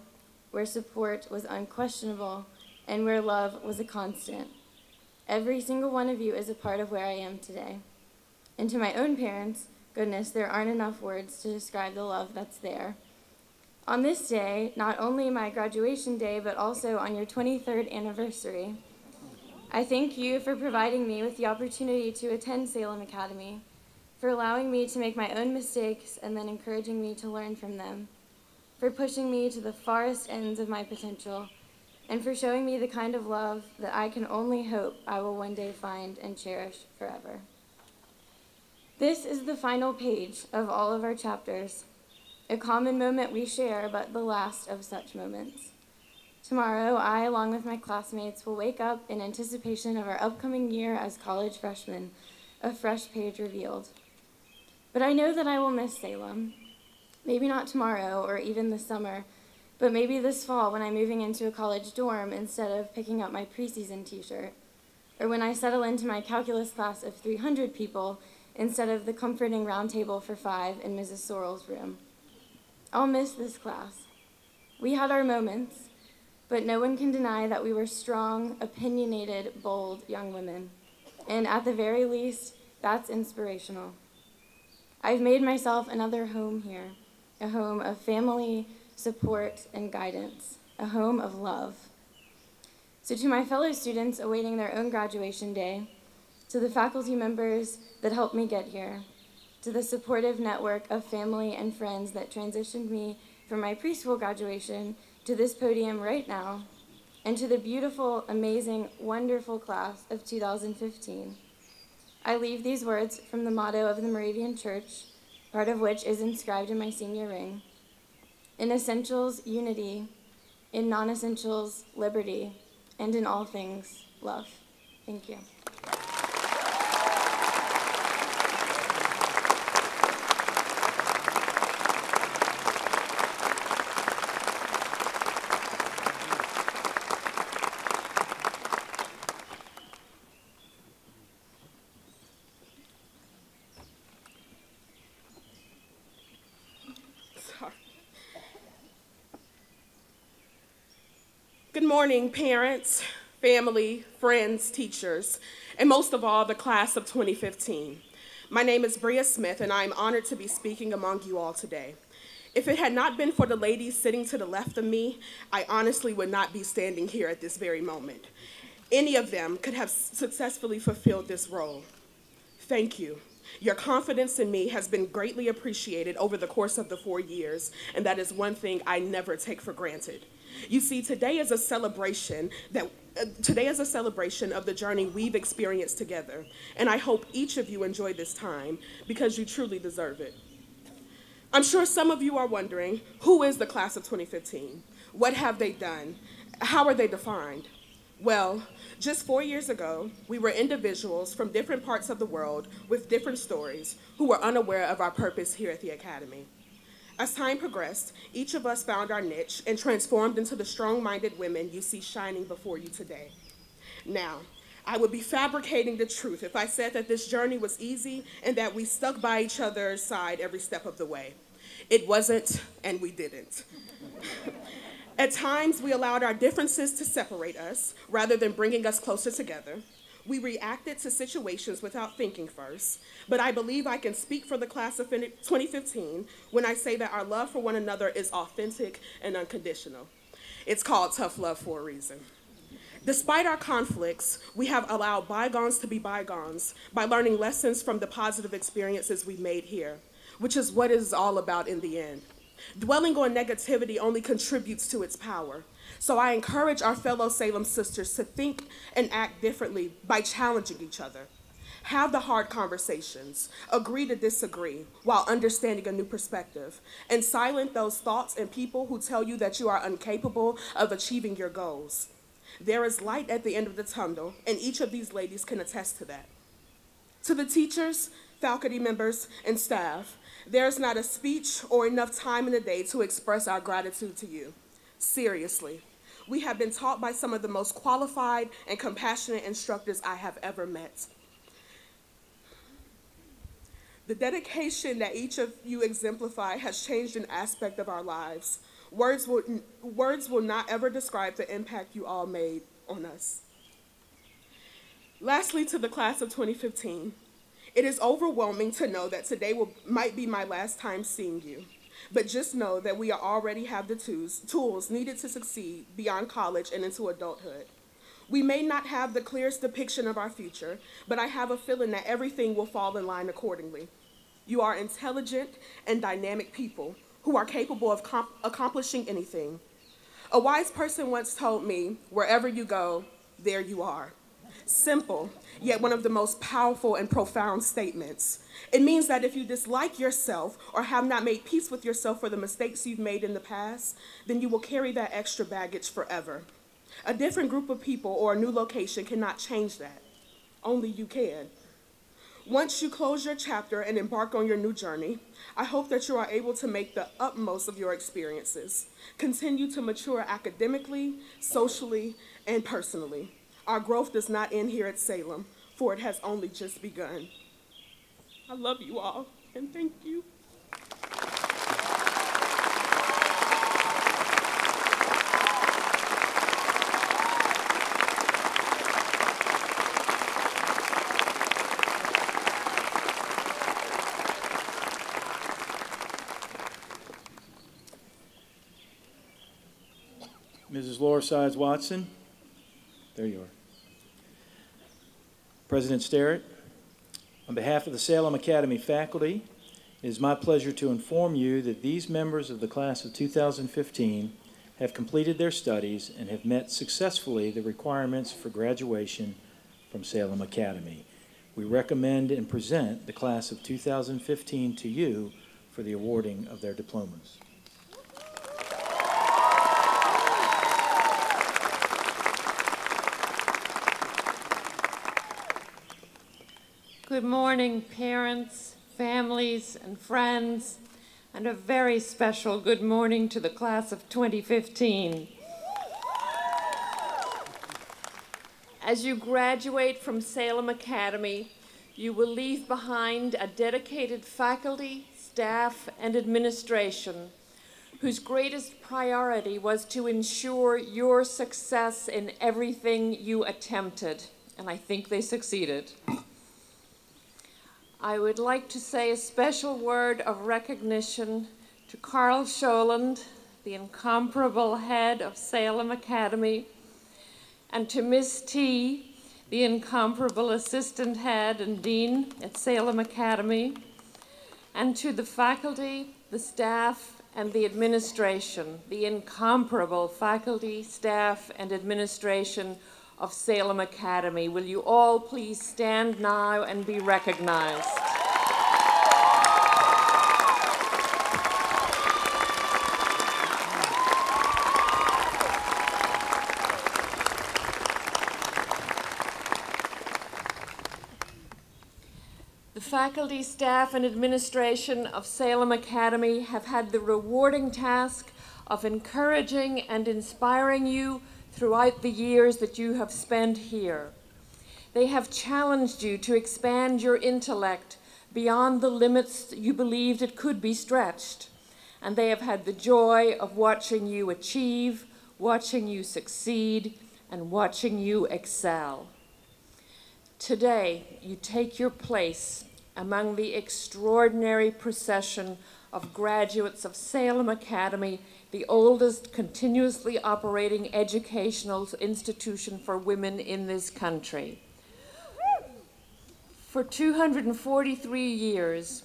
where support was unquestionable, and where love was a constant. Every single one of you is a part of where I am today. And to my own parents, goodness, there aren't enough words to describe the love that's there. On this day, not only my graduation day, but also on your 23rd anniversary, I thank you for providing me with the opportunity to attend Salem Academy, for allowing me to make my own mistakes and then encouraging me to learn from them, for pushing me to the farthest ends of my potential, and for showing me the kind of love that I can only hope I will one day find and cherish forever. This is the final page of all of our chapters, a common moment we share, but the last of such moments. Tomorrow, I, along with my classmates, will wake up in anticipation of our upcoming year as college freshmen, a fresh page revealed. But I know that I will miss Salem. Maybe not tomorrow or even this summer, but maybe this fall when I'm moving into a college dorm instead of picking up my preseason t-shirt, or when I settle into my calculus class of 300 people instead of the comforting round table for 5 in Mrs. Sorrell's room. I'll miss this class. We had our moments, but no one can deny that we were strong, opinionated, bold young women. And at the very least, that's inspirational. I've made myself another home here, a home of family, support, and guidance, a home of love. So to my fellow students awaiting their own graduation day, to the faculty members that helped me get here, to the supportive network of family and friends that transitioned me from my preschool graduation to this podium right now, and to the beautiful, amazing, wonderful class of 2015. I leave these words from the motto of the Moravian Church, part of which is inscribed in my senior ring. In essentials, unity. In non-essentials, liberty. And in all things, love. Thank you. Good morning, parents, family, friends, teachers, and most of all, the class of 2015. My name is Bria Smith, and I am honored to be speaking among you all today. If it had not been for the ladies sitting to the left of me, I honestly would not be standing here at this very moment. Any of them could have successfully fulfilled this role. Thank you. Your confidence in me has been greatly appreciated over the course of the 4 years, and that is one thing I never take for granted. You see, today is a celebration of the journey we've experienced together, and I hope each of you enjoy this time because you truly deserve it. I'm sure some of you are wondering, who is the class of 2015? What have they done? How are they defined? Well, just 4 years ago, we were individuals from different parts of the world with different stories who were unaware of our purpose here at the Academy. As time progressed, each of us found our niche and transformed into the strong-minded women you see shining before you today. Now, I would be fabricating the truth if I said that this journey was easy and that we stuck by each other's side every step of the way. It wasn't, and we didn't. At times, we allowed our differences to separate us rather than bringing us closer together. We reacted to situations without thinking first, but I believe I can speak for the class of 2015 when I say that our love for one another is authentic and unconditional. It's called tough love for a reason. Despite our conflicts, we have allowed bygones to be bygones by learning lessons from the positive experiences we've made here, which is what it's all about in the end. Dwelling on negativity only contributes to its power. So I encourage our fellow Salem sisters to think and act differently by challenging each other. Have the hard conversations, agree to disagree while understanding a new perspective, and silence those thoughts and people who tell you that you are incapable of achieving your goals. There is light at the end of the tunnel, and each of these ladies can attest to that. To the teachers, faculty members, and staff, there's not a speech or enough time in the day to express our gratitude to you. Seriously, we have been taught by some of the most qualified and compassionate instructors I have ever met. The dedication that each of you exemplify has changed an aspect of our lives. Words will not ever describe the impact you all made on us. Lastly, to the class of 2015, it is overwhelming to know that today might be my last time seeing you. But just know that we already have the tools needed to succeed beyond college and into adulthood. We may not have the clearest depiction of our future, but I have a feeling that everything will fall in line accordingly. You are intelligent and dynamic people who are capable of accomplishing anything. A wise person once told me, wherever you go, there you are. Simple, yet one of the most powerful and profound statements. It means that if you dislike yourself or have not made peace with yourself for the mistakes you've made in the past, then you will carry that extra baggage forever. A different group of people or a new location cannot change that. Only you can. Once you close your chapter and embark on your new journey, I hope that you are able to make the utmost of your experiences. Continue to mature academically, socially, and personally. Our growth does not end here at Salem, for it has only just begun. I love you all, and thank you. Mrs. Laura Sides Watson, there you are. President Sterrett, on behalf of the Salem Academy faculty, it is my pleasure to inform you that these members of the class of 2015 have completed their studies and have met successfully the requirements for graduation from Salem Academy. We recommend and present the class of 2015 to you for the awarding of their diplomas. Good morning, parents, families, and friends, and a very special good morning to the class of 2015. As you graduate from Salem Academy, you will leave behind a dedicated faculty, staff, and administration whose greatest priority was to ensure your success in everything you attempted, and I think they succeeded. I would like to say a special word of recognition to Carl Scholand, the incomparable head of Salem Academy, and to Miss T, the incomparable assistant head and dean at Salem Academy, and to the faculty, the staff, and the administration, the incomparable faculty, staff, and administration of Salem Academy. Will you all please stand now and be recognized? The faculty, staff, and administration of Salem Academy have had the rewarding task of encouraging and inspiring you throughout the years that you have spent here. They have challenged you to expand your intellect beyond the limits you believed it could be stretched. And they have had the joy of watching you achieve, watching you succeed, and watching you excel. Today, you take your place among the extraordinary procession of graduates of Salem Academy, the oldest continuously operating educational institution for women in this country. For 243 years,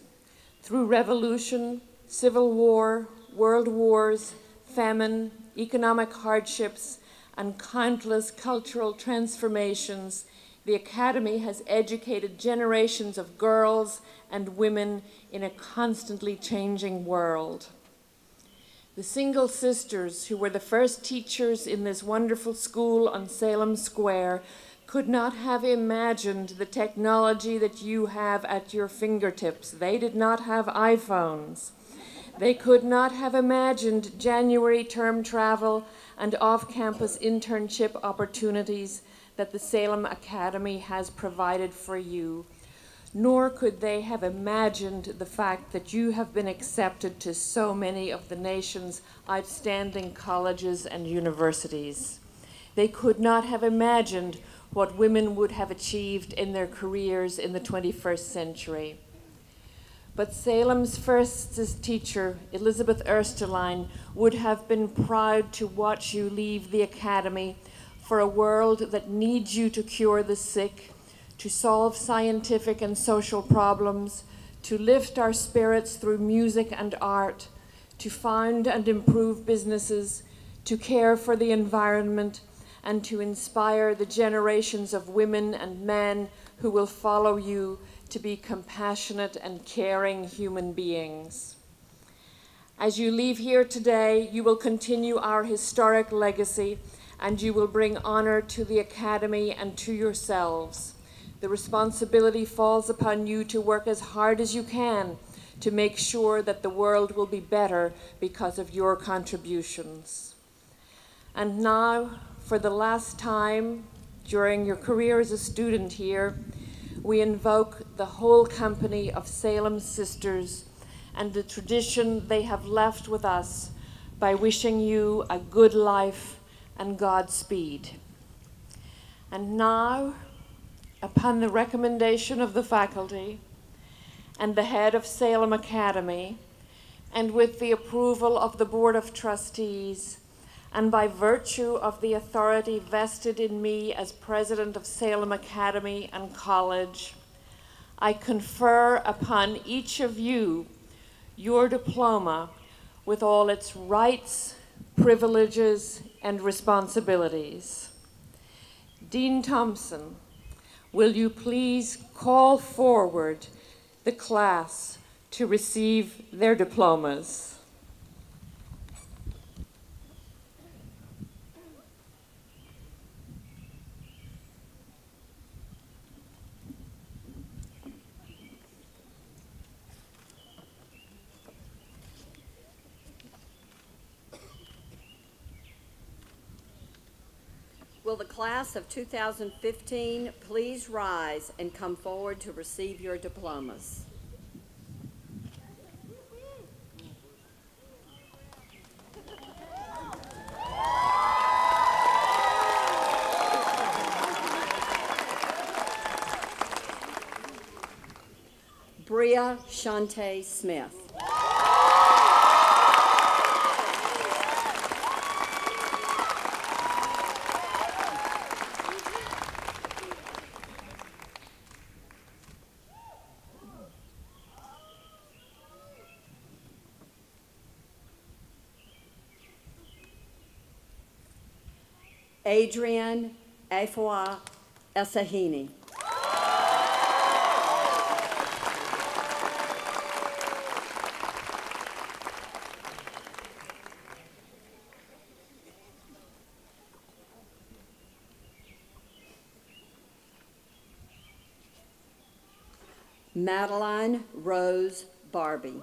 through revolution, civil war, world wars, famine, economic hardships, and countless cultural transformations, the Academy has educated generations of girls and women in a constantly changing world. The single sisters who were the first teachers in this wonderful school on Salem Square could not have imagined the technology that you have at your fingertips. They did not have iPhones. They could not have imagined January term travel and off-campus internship opportunities that the Salem Academy has provided for you. Nor could they have imagined the fact that you have been accepted to so many of the nation's outstanding colleges and universities. They could not have imagined what women would have achieved in their careers in the 21st century. But Salem's first teacher, Elizabeth Ersteline, would have been proud to watch you leave the Academy for a world that needs you to cure the sick, to solve scientific and social problems, to lift our spirits through music and art, to found and improve businesses, to care for the environment, and to inspire the generations of women and men who will follow you to be compassionate and caring human beings. As you leave here today, you will continue our historic legacy, and you will bring honor to the Academy and to yourselves. The responsibility falls upon you to work as hard as you can to make sure that the world will be better because of your contributions. And now, for the last time during your career as a student here, we invoke the whole company of Salem Sisters and the tradition they have left with us by wishing you a good life and Godspeed. And now, upon the recommendation of the faculty and the head of Salem Academy, and with the approval of the Board of Trustees, and by virtue of the authority vested in me as president of Salem Academy and College, I confer upon each of you your diploma with all its rights, privileges, and responsibilities. Dean Thompson, will you please call forward the class to receive their diplomas? Will the class of 2015 please rise and come forward to receive your diplomas? Bria Shante Smith. Adrian Afua Esahini. Madeline Rose Barbie.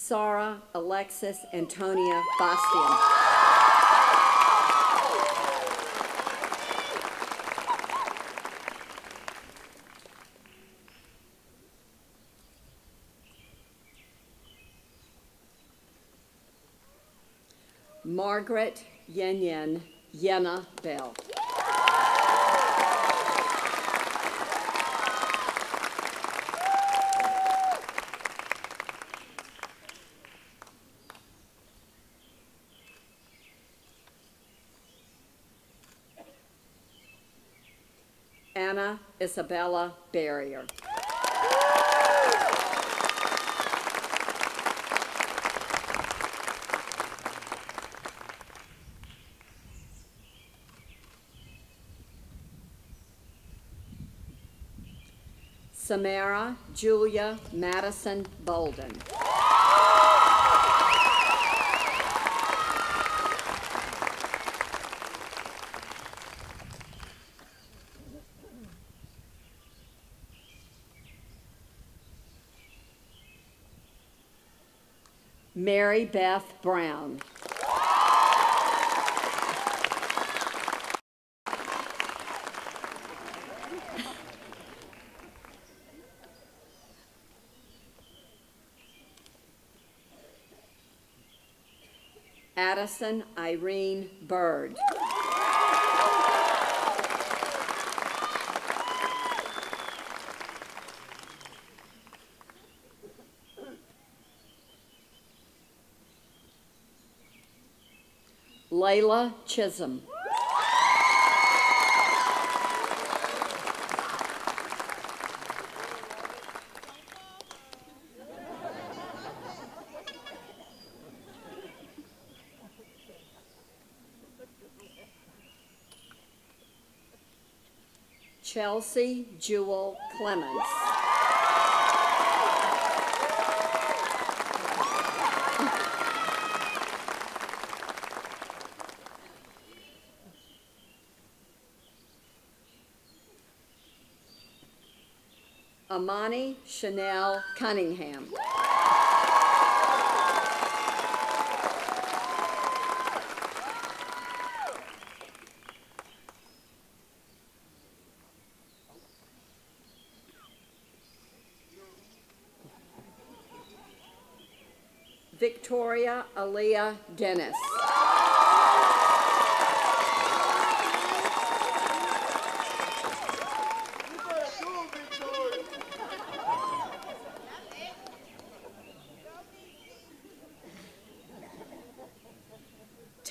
Sarah Alexis Antonia Bastian. Margaret Yen Yenna Bell. Anna Isabella Barrier. Samara Julia Madison Bolden. Mary Beth Brown. Addison Irene Bird. Layla Chisholm. Chelsea Jewel Clemens. Amani Chanel Cunningham. Victoria Aaliyah Dennis.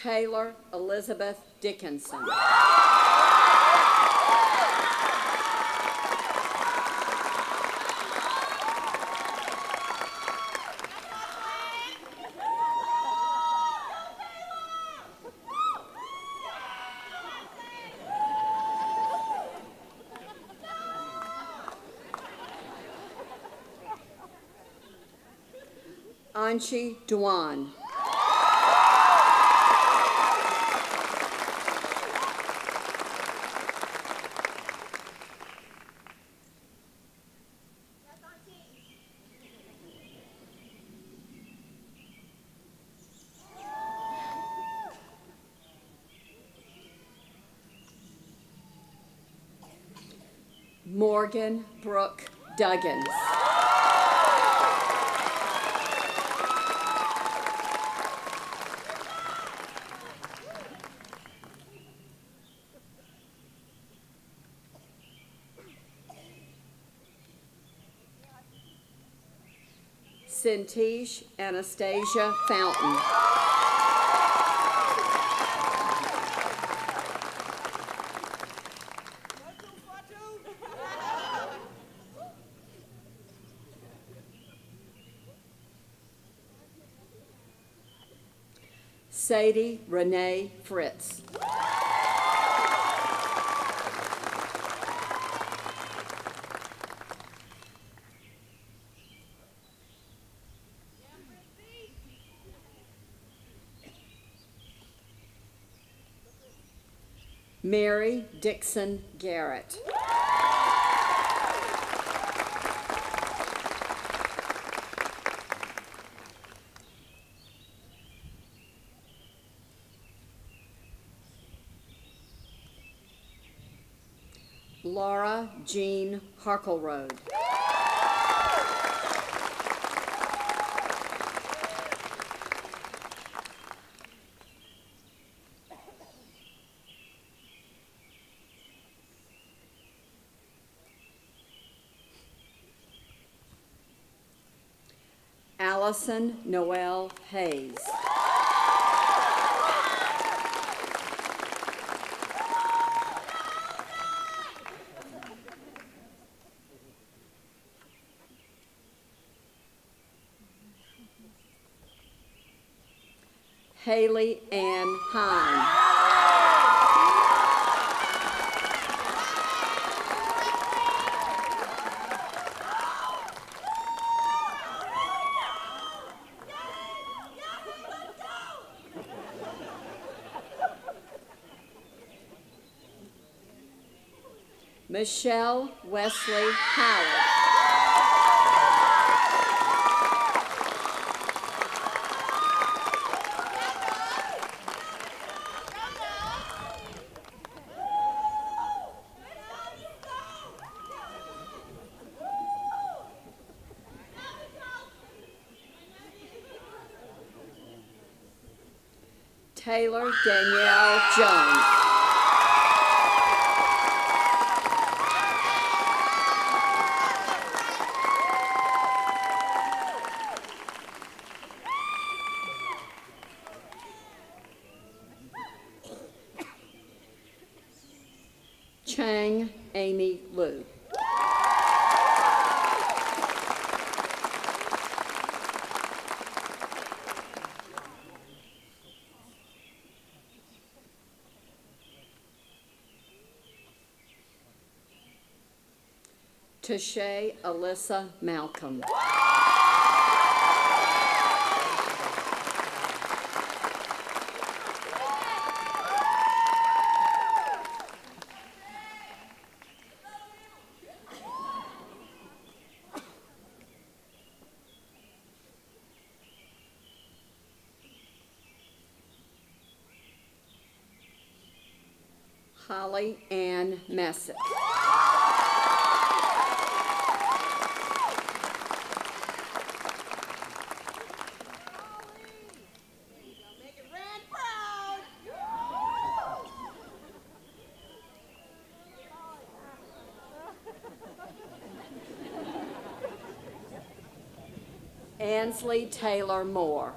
Taylor Elizabeth Dickinson. Anshi Dwan. Morgan Brooke Duggins. Cintish Anastasia Fountain. Sadie Renee Fritz. Mary Dixon Garrett. Laura Jean Harkleroad. Allison Noel Hayes. Haley Ann Hine. Michelle Wesley Howard. Taylor Danielle Jones. Chang Amy Liu. Tashay Alyssa Malcolm. Holly Ann Messick. Ansley Taylor Moore.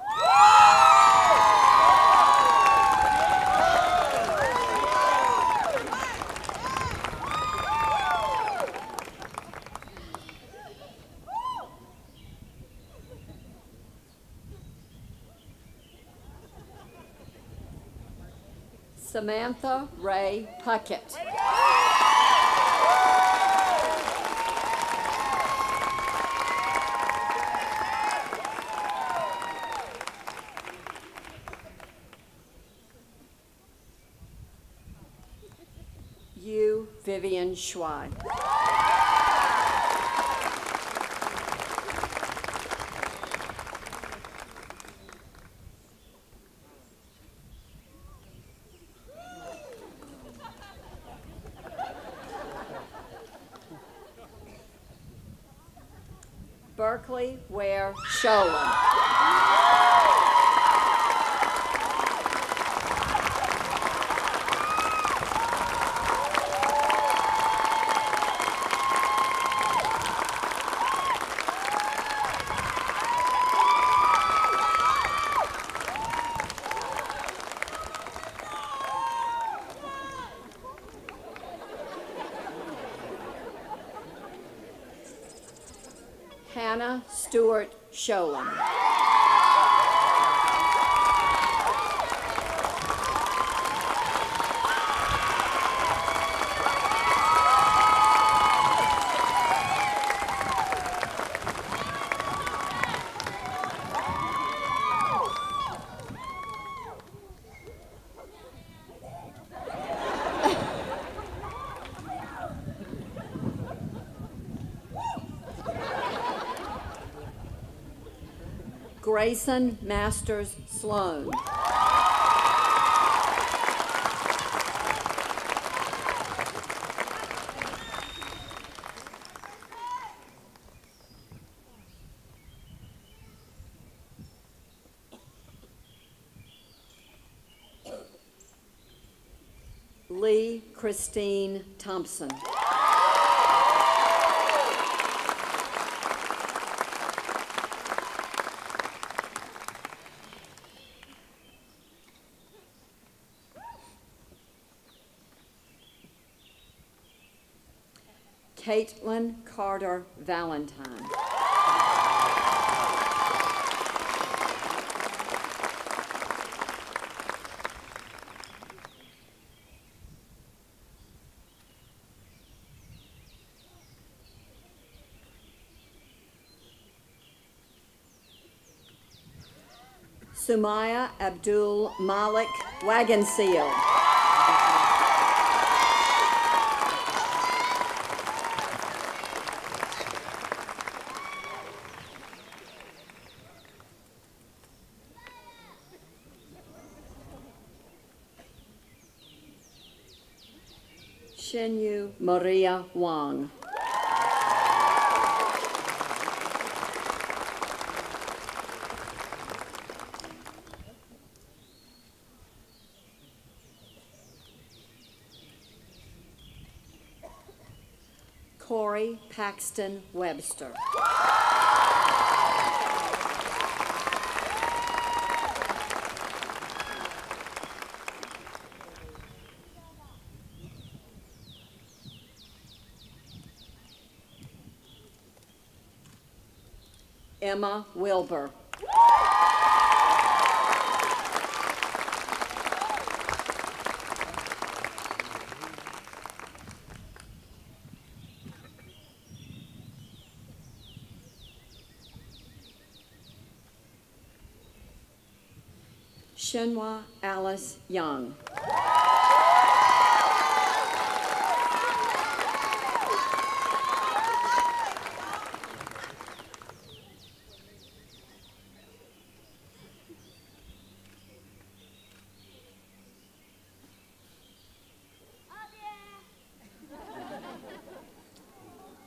Samantha Ray Puckett. You, Vivian Schweig. Berkeley Ware Sholin. Hannah Stewart Sholin. Grayson Masters Sloan. Lee Christine Thompson. Caitlin Carter Valentine. Sumaya Abdul Malik Wagonseal. Shenyu Maria Wang. Corey Paxton Webster. Emma Wilbur. Shenhua Alice Young.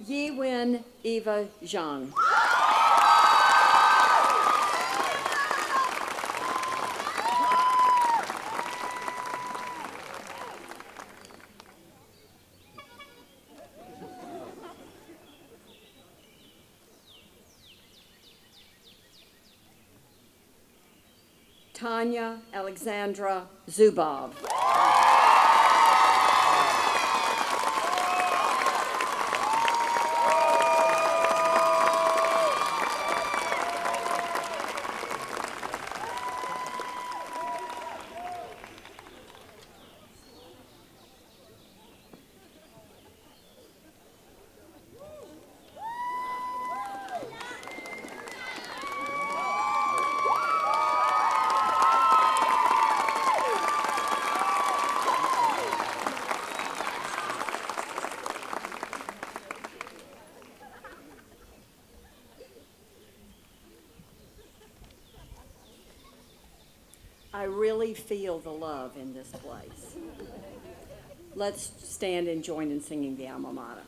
Yi Wen Eva Zhang. Tanya Alexandra Zubov. I really feel the love in this place. Let's stand and join in singing the alma mater.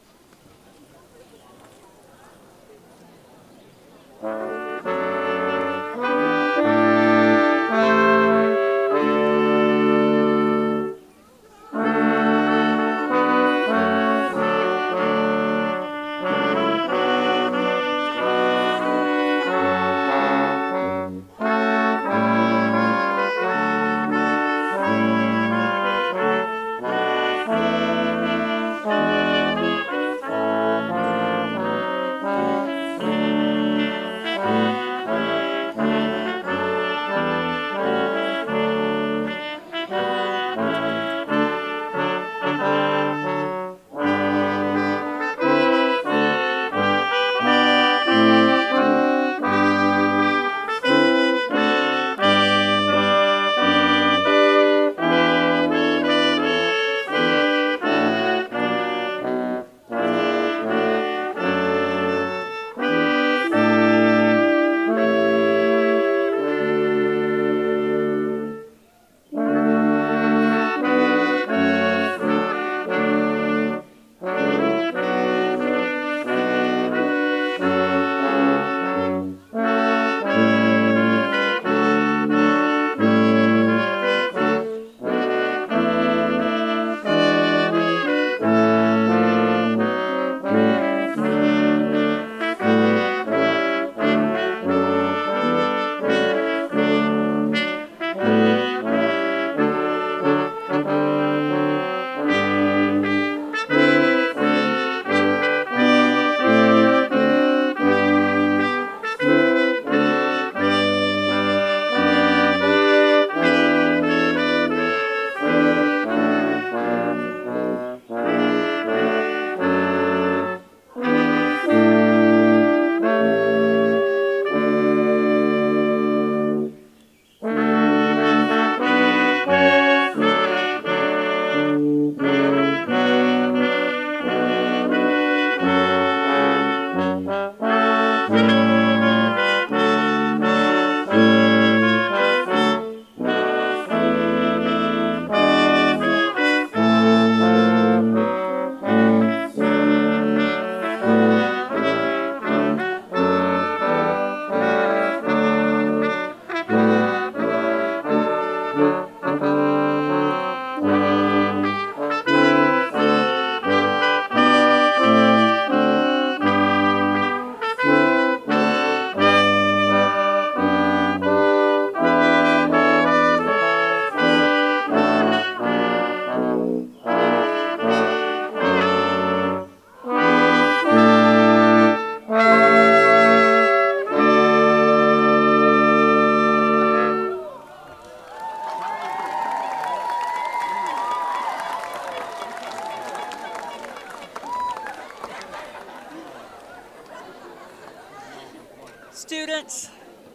Students,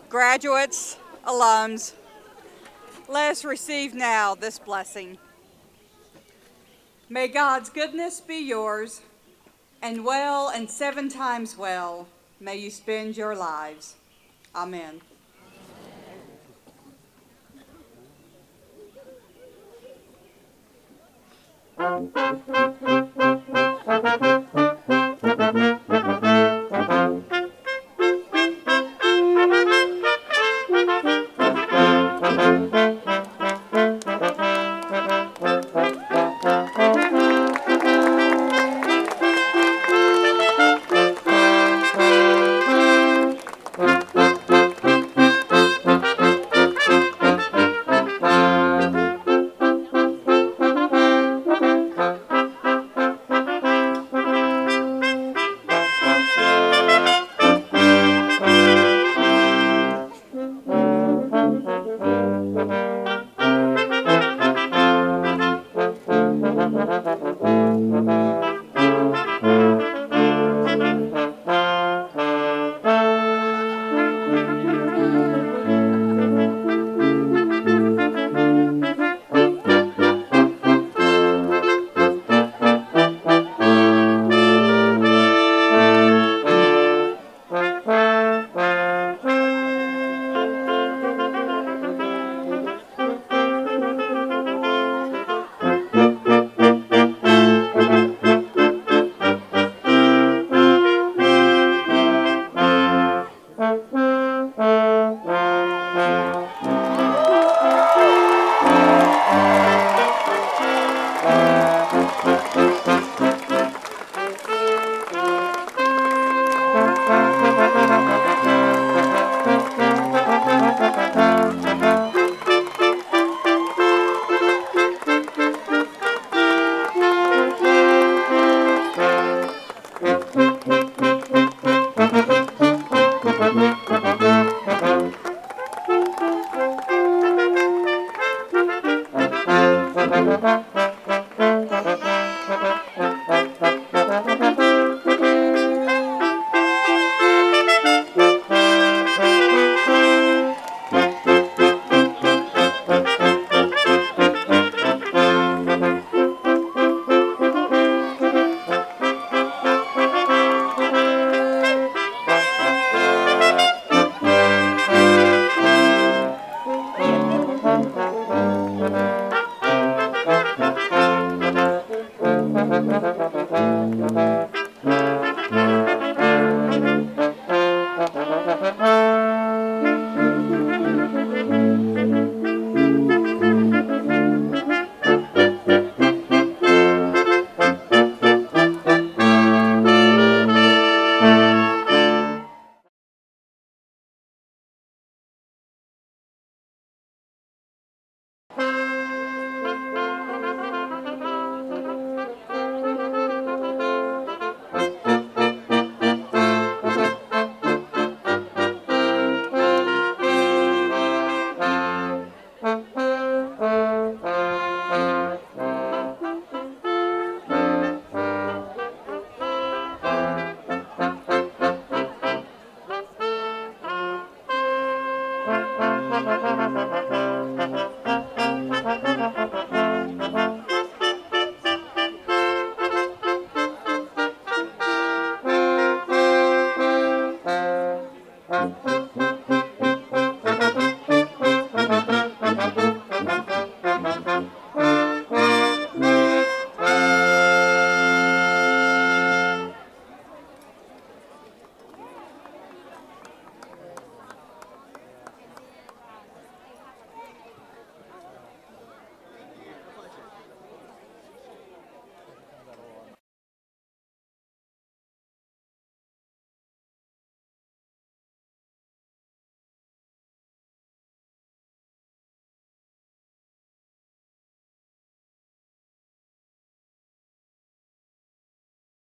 graduates, alums, let us receive now this blessing. May God's goodness be yours, and well and 7 times well may you spend your lives. Amen. Thank you.